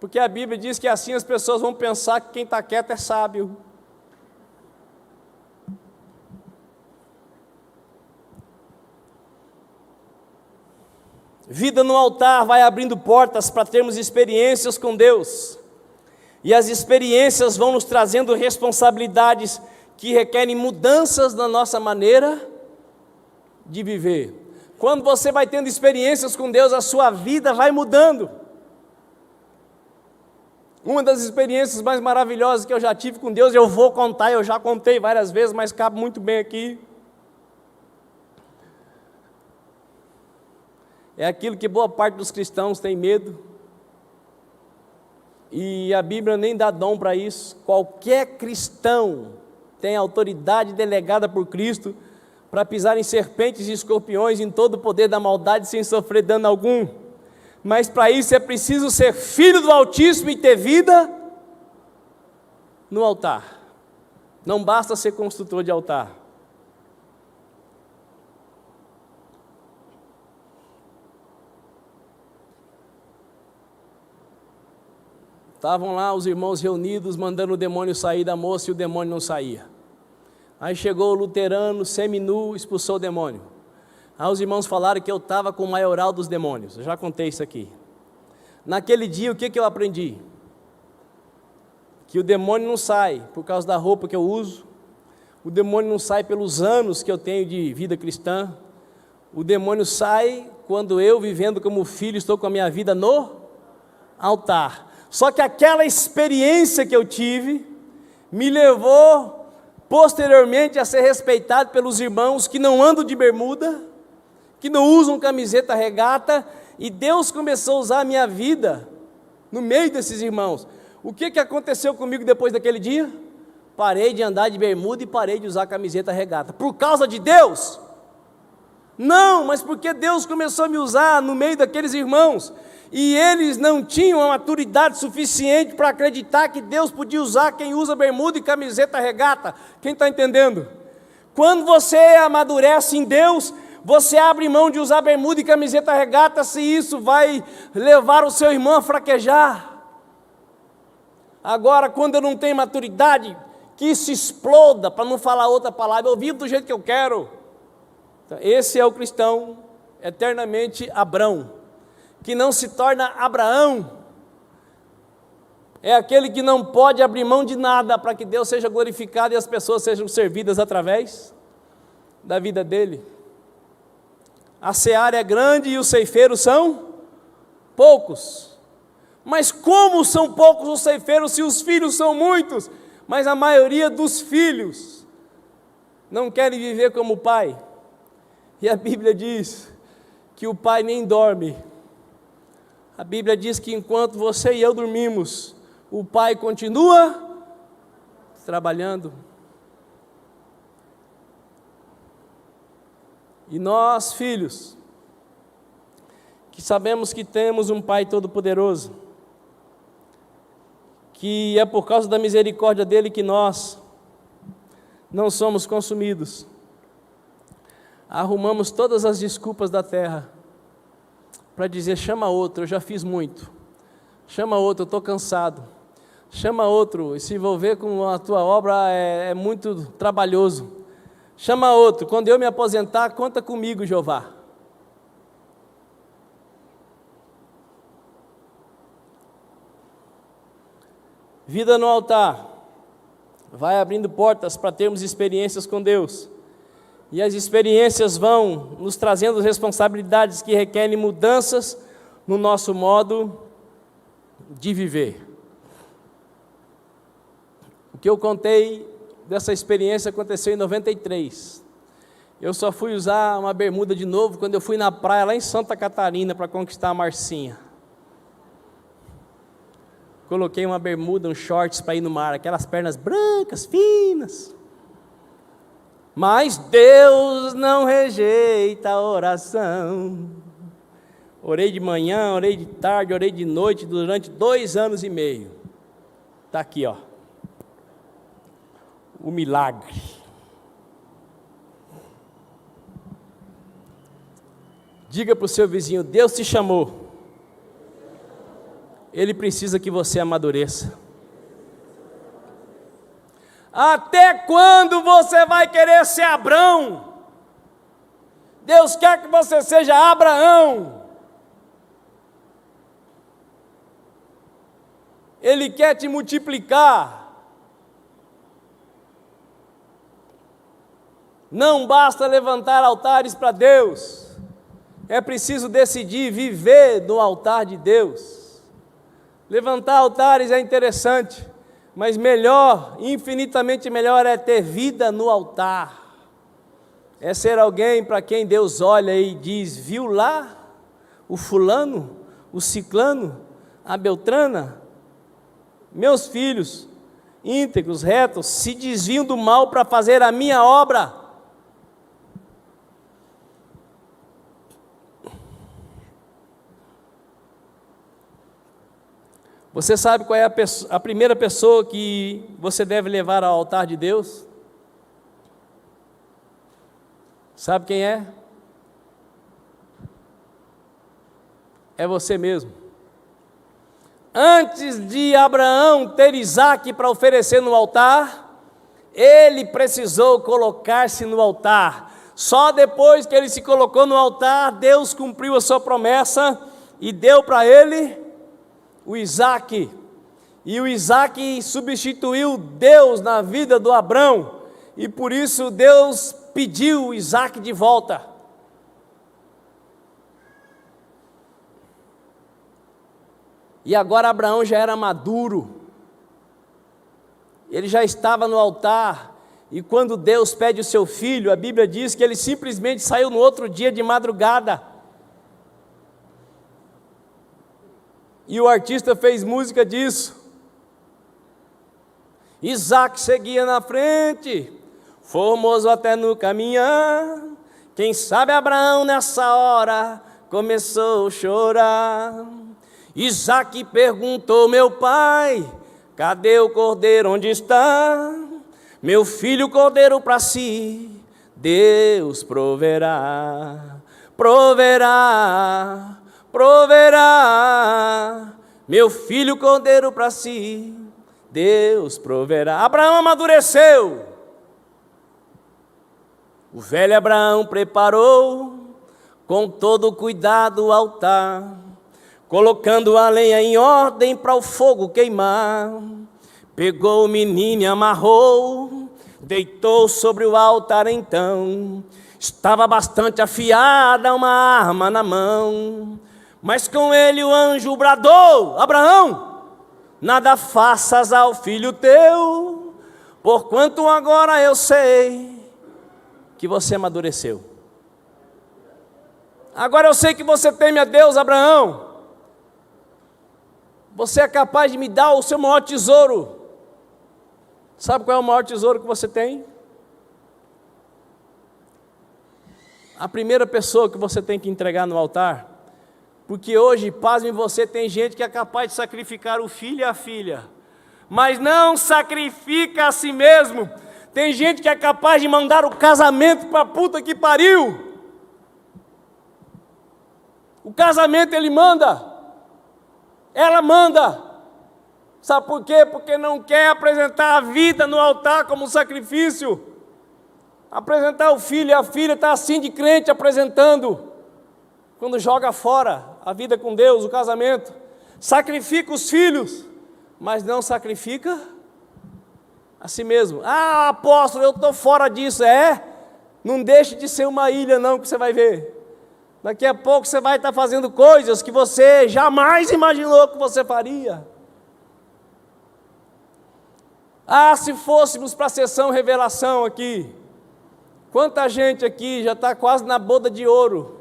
S1: porque a Bíblia diz que assim as pessoas vão pensar que quem está quieto é sábio. Vida no altar vai abrindo portas para termos experiências com Deus, e as experiências vão nos trazendo responsabilidades que requerem mudanças na nossa maneira de viver. Quando você vai tendo experiências com Deus, a sua vida vai mudando. Uma das experiências mais maravilhosas que eu já tive com Deus, eu vou contar, eu já contei várias vezes, mas cabe muito bem aqui. É aquilo que boa parte dos cristãos tem medo. E a Bíblia nem dá dom para isso. Qualquer cristão tem autoridade delegada por Cristo para pisar em serpentes e escorpiões, em todo o poder da maldade, sem sofrer dano algum. Mas para isso é preciso ser filho do Altíssimo e ter vida no altar. Não basta ser construtor de altar. Estavam lá os irmãos reunidos, mandando o demônio sair da moça, e o demônio não saía. Aí chegou o luterano, seminu, expulsou o demônio. Aí os irmãos falaram que eu estava com o maioral dos demônios. Eu já contei isso aqui. Naquele dia, o que eu aprendi? Que o demônio não sai por causa da roupa que eu uso. O demônio não sai pelos anos que eu tenho de vida cristã. O demônio sai quando eu, vivendo como filho, estou com a minha vida no altar. Só que aquela experiência que eu tive me levou posteriormente a ser respeitado pelos irmãos que não andam de bermuda, que não usam camiseta regata, e Deus começou a usar a minha vida no meio desses irmãos. O que aconteceu comigo depois daquele dia? Parei de andar de bermuda e parei de usar camiseta regata. Por causa de Deus? Não, mas porque Deus começou a me usar no meio daqueles irmãos. E eles não tinham a maturidade suficiente para acreditar que Deus podia usar quem usa bermuda e camiseta regata. Quem está entendendo? Quando você amadurece em Deus, você abre mão de usar bermuda e camiseta regata, se isso vai levar o seu irmão a fraquejar. Agora, quando eu não tenho maturidade, que isso exploda, para não falar outra palavra, eu vivo do jeito que eu quero. Então, esse é o cristão eternamente Abrão, que não se torna Abraão. É aquele que não pode abrir mão de nada para que Deus seja glorificado e as pessoas sejam servidas através da vida dele. A seara é grande e os ceifeiros são poucos. Mas como são poucos os ceifeiros se os filhos são muitos? Mas a maioria dos filhos não querem viver como o pai. E a Bíblia diz que o pai nem dorme. A Bíblia diz que enquanto você e eu dormimos, o pai continua trabalhando. E nós, filhos, que sabemos que temos um Pai Todo-Poderoso, que é por causa da misericórdia dele que nós não somos consumidos, arrumamos todas as desculpas da terra para dizer: chama outro, eu já fiz muito, chama outro, eu estou cansado, chama outro, e se envolver com a tua obra é muito trabalhoso, chama outro, quando eu me aposentar, conta comigo, Jeová. Vida no altar vai abrindo portas para termos experiências com Deus. E as experiências vão nos trazendo responsabilidades que requerem mudanças no nosso modo de viver. O que eu contei dessa experiência aconteceu em 93. Eu só fui usar uma bermuda de novo quando eu fui na praia lá em Santa Catarina para conquistar a Marcinha. Coloquei uma bermuda, um shorts para ir no mar, aquelas pernas brancas, finas. Mas Deus não rejeita a oração. Orei de manhã, orei de tarde, orei de noite, durante 2 anos e meio. Está aqui, ó. O milagre. Diga para o seu vizinho: Deus te chamou. Ele precisa que você amadureça. Até quando você vai querer ser Abrão? Deus quer que você seja Abraão. Ele quer te multiplicar. Não basta levantar altares para Deus. É preciso decidir viver no altar de Deus. Levantar altares é interessante, mas melhor, infinitamente melhor é ter vida no altar. É ser alguém para quem Deus olha e diz: viu lá o fulano, o ciclano, a beltrana, meus filhos, íntegros, retos, se desviam do mal para fazer a minha obra. Você sabe qual é a primeira pessoa que você deve levar ao altar de Deus? Sabe quem é? É você mesmo. Antes de Abraão ter Isaque para oferecer no altar, ele precisou colocar-se no altar. Só depois que ele se colocou no altar, Deus cumpriu a sua promessa e deu para ele o Isaque. E o Isaque substituiu Deus na vida do Abrão, e por isso Deus pediu o Isaque de volta. E agora Abraão já era maduro, ele já estava no altar, e quando Deus pede o seu filho, a Bíblia diz que ele simplesmente saiu no outro dia de madrugada. E o artista fez música disso. Isaque seguia na frente, formoso até no caminhar. Quem sabe Abraão nessa hora começou a chorar. Isaque perguntou: meu pai, cadê o cordeiro, onde está? Meu filho, o cordeiro para si, Deus proverá, proverá, proverá. Meu filho, o cordeiro para si, Deus proverá. Abraão amadureceu. O velho Abraão preparou com todo cuidado o altar, colocando a lenha em ordem para o fogo queimar. Pegou o menino e amarrou, deitou sobre o altar então. Estava bastante afiada uma arma na mão, mas com ele o anjo bradou: Abraão, nada faças ao filho teu, porquanto agora eu sei que você amadureceu. Agora eu sei que você teme a Deus, Abraão. Você é capaz de me dar o seu maior tesouro. Sabe qual é o maior tesouro que você tem? A primeira pessoa que você tem que entregar no altar. Porque hoje, pasme você, tem gente que é capaz de sacrificar o filho e a filha, mas não sacrifica a si mesmo. Tem gente que é capaz de mandar o casamento para a puta que pariu. O casamento ele manda, ela manda. Sabe por quê? Porque não quer apresentar a vida no altar como sacrifício. Apresentar o filho e a filha está assim de crente apresentando. Quando joga fora a vida com Deus, o casamento, sacrifica os filhos, mas não sacrifica a si mesmo. Ah, apóstolo, eu estou fora disso. Não deixe de ser uma ilha não, que você vai ver. Daqui a pouco você vai estar fazendo coisas que você jamais imaginou que você faria. Ah, se fôssemos para a sessão revelação aqui, quanta gente aqui já está quase na boda de ouro,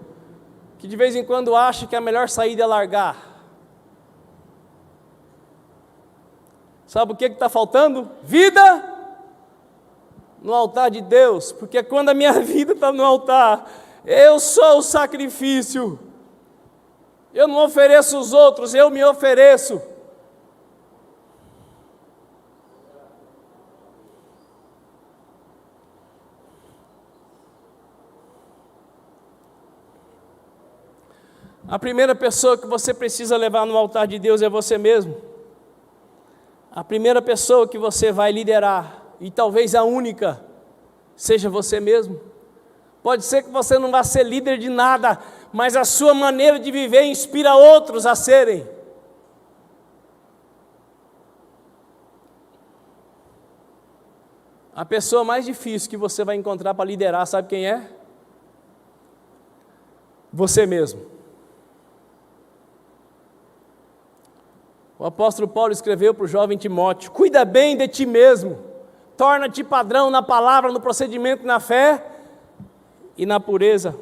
S1: que de vez em quando acha que a melhor saída é largar. Sabe o que está faltando? Vida no altar de Deus, porque quando a minha vida está no altar, eu sou o sacrifício. Eu não ofereço os outros, eu me ofereço. A primeira pessoa que você precisa levar no altar de Deus é você mesmo. A primeira pessoa que você vai liderar, e talvez a única, seja você mesmo. Pode ser que você não vá ser líder de nada, mas a sua maneira de viver inspira outros a serem. A pessoa mais difícil que você vai encontrar para liderar, sabe quem é? Você mesmo. O apóstolo Paulo escreveu para o jovem Timóteo: cuida bem de ti mesmo, torna-te padrão na palavra, no procedimento, na fé e na pureza.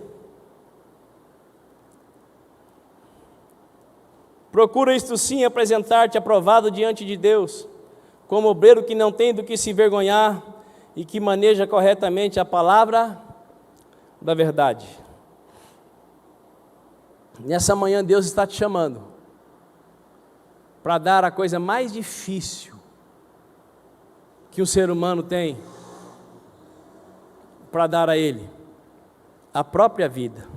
S1: Procura isto sim apresentar-te aprovado diante de Deus, como obreiro que não tem do que se envergonhar e que maneja corretamente a palavra da verdade. Nessa manhã Deus está te chamando para dar a coisa mais difícil que o ser humano tem para dar a Ele, a própria vida.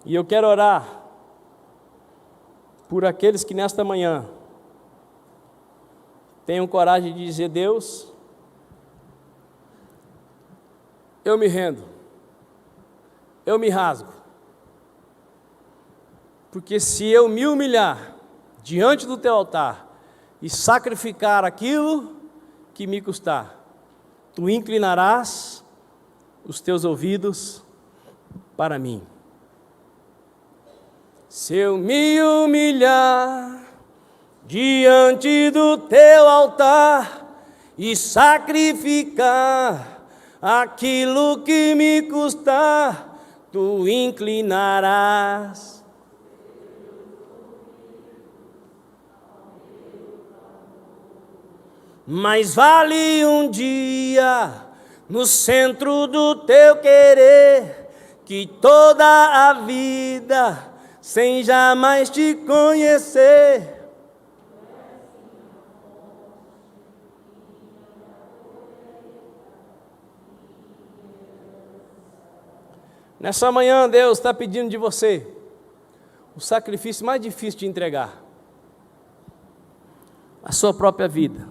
S1: E eu quero orar por aqueles que nesta manhã tenham coragem de dizer: Deus, eu me rendo, eu me rasgo, porque se eu me humilhar diante do teu altar e sacrificar aquilo que me custar, tu inclinarás os teus ouvidos para mim. Se eu me humilhar diante do teu altar e sacrificar aquilo que me custar, tu inclinarás. Mais vale um dia no centro do teu querer que toda a vida sem jamais te conhecer. Nessa manhã Deus está pedindo de você o sacrifício mais difícil de entregar: a sua própria vida.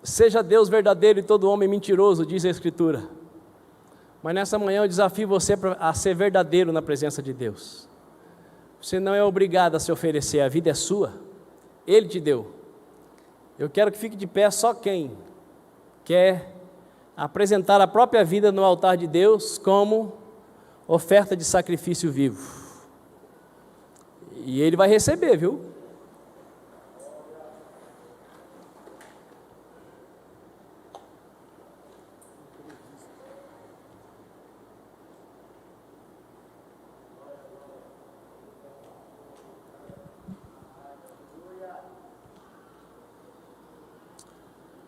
S1: Seja Deus verdadeiro e todo homem mentiroso, diz a Escritura. Mas nessa manhã eu desafio você a ser verdadeiro na presença de Deus. Você não é obrigado a se oferecer, a vida é sua, Ele te deu. Eu quero que fique de pé só quem quer apresentar a própria vida no altar de Deus como oferta de sacrifício vivo. E Ele vai receber, viu?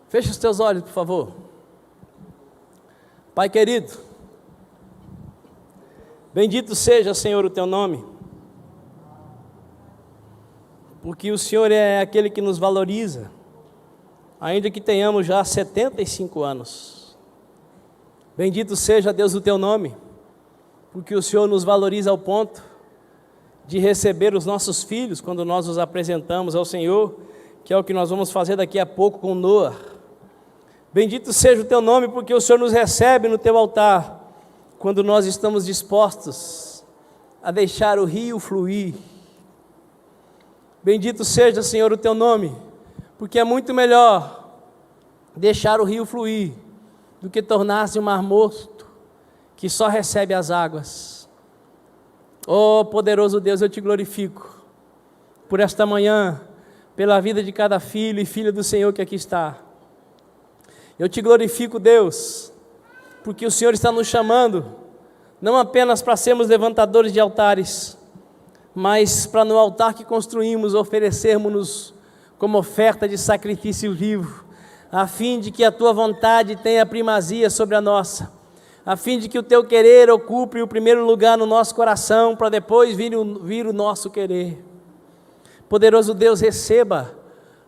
S1: Feche os teus olhos, por favor. Pai querido, bendito seja, Senhor, o teu nome, porque o Senhor é aquele que nos valoriza, ainda que tenhamos já 75 anos. Bendito seja, Deus, o teu nome, porque o Senhor nos valoriza ao ponto de receber os nossos filhos quando nós os apresentamos ao Senhor, que é o que nós vamos fazer daqui a pouco com Noah. Bendito seja o teu nome, porque o Senhor nos recebe no teu altar, quando nós estamos dispostos a deixar o rio fluir. Bendito seja, Senhor, o teu nome, porque é muito melhor deixar o rio fluir do que tornar-se um mar morto, que só recebe as águas. Oh, poderoso Deus, eu te glorifico por esta manhã, pela vida de cada filho e filha do Senhor que aqui está. Eu te glorifico, Deus, porque o Senhor está nos chamando, não apenas para sermos levantadores de altares, mas para no altar que construímos oferecermos-nos como oferta de sacrifício vivo, a fim de que a tua vontade tenha primazia sobre a nossa, a fim de que o teu querer ocupe o primeiro lugar no nosso coração, para depois vir o nosso querer. Poderoso Deus, receba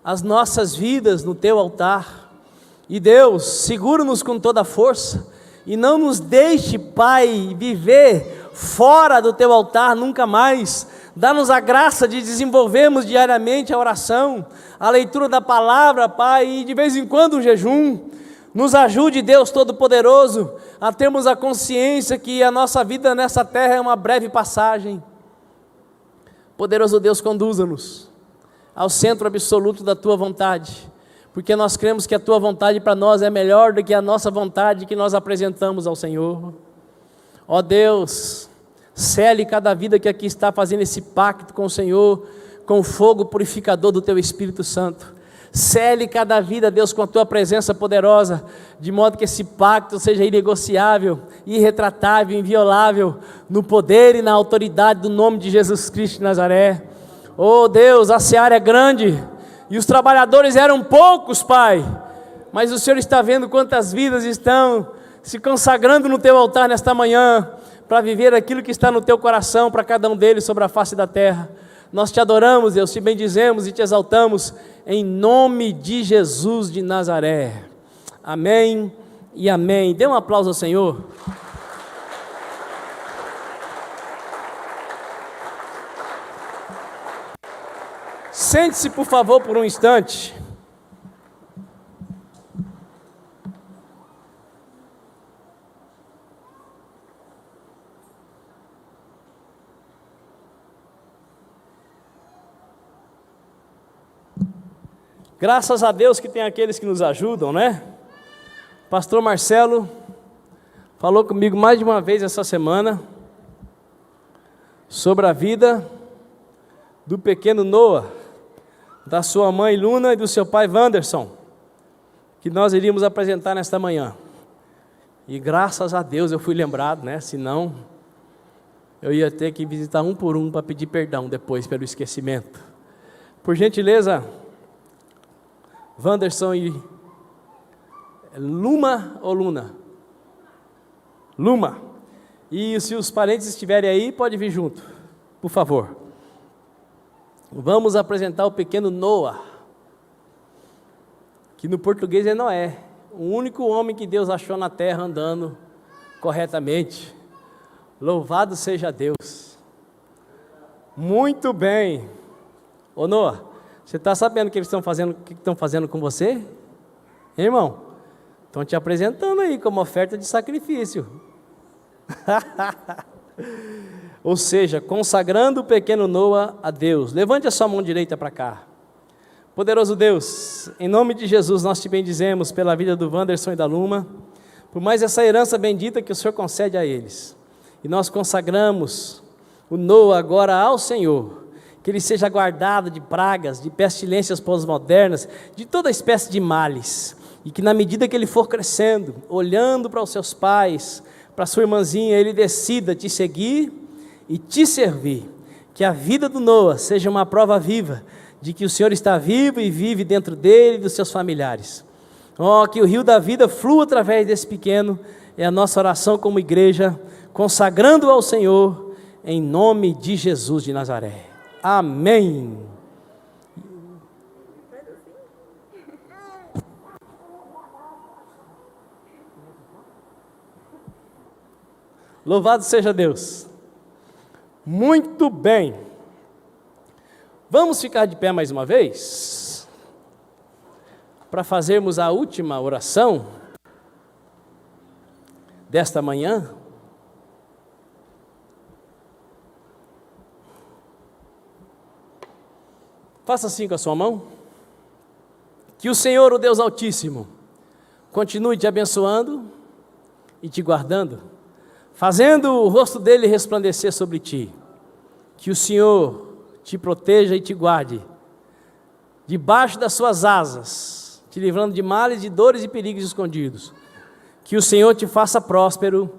S1: as nossas vidas no teu altar. E Deus, segura-nos com toda a força, e não nos deixe, Pai, viver fora do teu altar nunca mais. Dá-nos a graça de desenvolvermos diariamente a oração, a leitura da palavra, Pai, e de vez em quando um jejum. Nos ajude, Deus Todo-Poderoso, a termos a consciência que a nossa vida nessa terra é uma breve passagem. Poderoso Deus, conduza-nos ao centro absoluto da tua vontade, porque nós cremos que a tua vontade para nós é melhor do que a nossa vontade que nós apresentamos ao Senhor. Ó Deus, sele cada vida que aqui está fazendo esse pacto com o Senhor, com o fogo purificador do teu Espírito Santo. Sele cada vida, Deus, com a Tua presença poderosa, de modo que esse pacto seja inegociável, irretratável, inviolável, no poder e na autoridade do nome de Jesus Cristo de Nazaré. Oh Deus, a seara é grande, e os trabalhadores eram poucos, Pai, mas o Senhor está vendo quantas vidas estão se consagrando no Teu altar nesta manhã, para viver aquilo que está no Teu coração, para cada um deles sobre a face da terra. Nós Te adoramos, Deus, Te bendizemos e Te exaltamos, em nome de Jesus de Nazaré. Amém e amém. Dê um aplauso ao Senhor. Sente-se, por favor, por um instante. Graças a Deus que tem aqueles que nos ajudam, né? Pastor Marcelo falou comigo mais de uma vez essa semana sobre a vida do pequeno Noah, da sua mãe Luna e do seu pai Wanderson, que nós iríamos apresentar nesta manhã. E graças a Deus eu fui lembrado, né? Senão eu ia ter que visitar um por um para pedir perdão depois pelo esquecimento. Por gentileza, Wanderson e Luma ou Luna? Luma. E se os parentes estiverem aí, pode vir junto, por favor. Vamos apresentar o pequeno Noah, que no português é Noé, o único homem que Deus achou na terra andando corretamente. Louvado seja Deus. Muito bem. Ô Noah, você está sabendo o que eles estão fazendo, o que estão fazendo com você? Hein, irmão? Estão te apresentando aí como oferta de sacrifício. Ou seja, consagrando o pequeno Noah a Deus. Levante a sua mão direita para cá. Poderoso Deus, em nome de Jesus nós te bendizemos pela vida do Wanderson e da Luma, por mais essa herança bendita que o Senhor concede a eles. E nós consagramos o Noah agora ao Senhor, que ele seja guardado de pragas, de pestilências pós-modernas, de toda espécie de males, e que na medida que ele for crescendo, olhando para os seus pais, para sua irmãzinha, ele decida te seguir e te servir. Que a vida do Noah seja uma prova viva de que o Senhor está vivo e vive dentro dele e dos seus familiares. Oh, que o rio da vida flua através desse pequeno, é a nossa oração como igreja, consagrando ao Senhor, em nome de Jesus de Nazaré. Amém. Louvado seja Deus. Muito bem. Vamos ficar de pé mais uma vez, para fazermos a última oração desta manhã. Faça assim com a sua mão. Que o Senhor, o Deus Altíssimo, continue te abençoando e te guardando, fazendo o rosto dele resplandecer sobre ti. Que o Senhor te proteja e te guarde, debaixo das suas asas, te livrando de males, de dores e perigos escondidos. Que o Senhor te faça próspero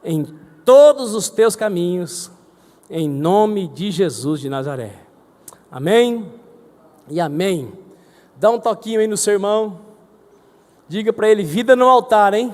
S1: em todos os teus caminhos, em nome de Jesus de Nazaré. Amém e amém. Dá um toquinho aí no seu irmão, diga para ele: vida no altar, hein?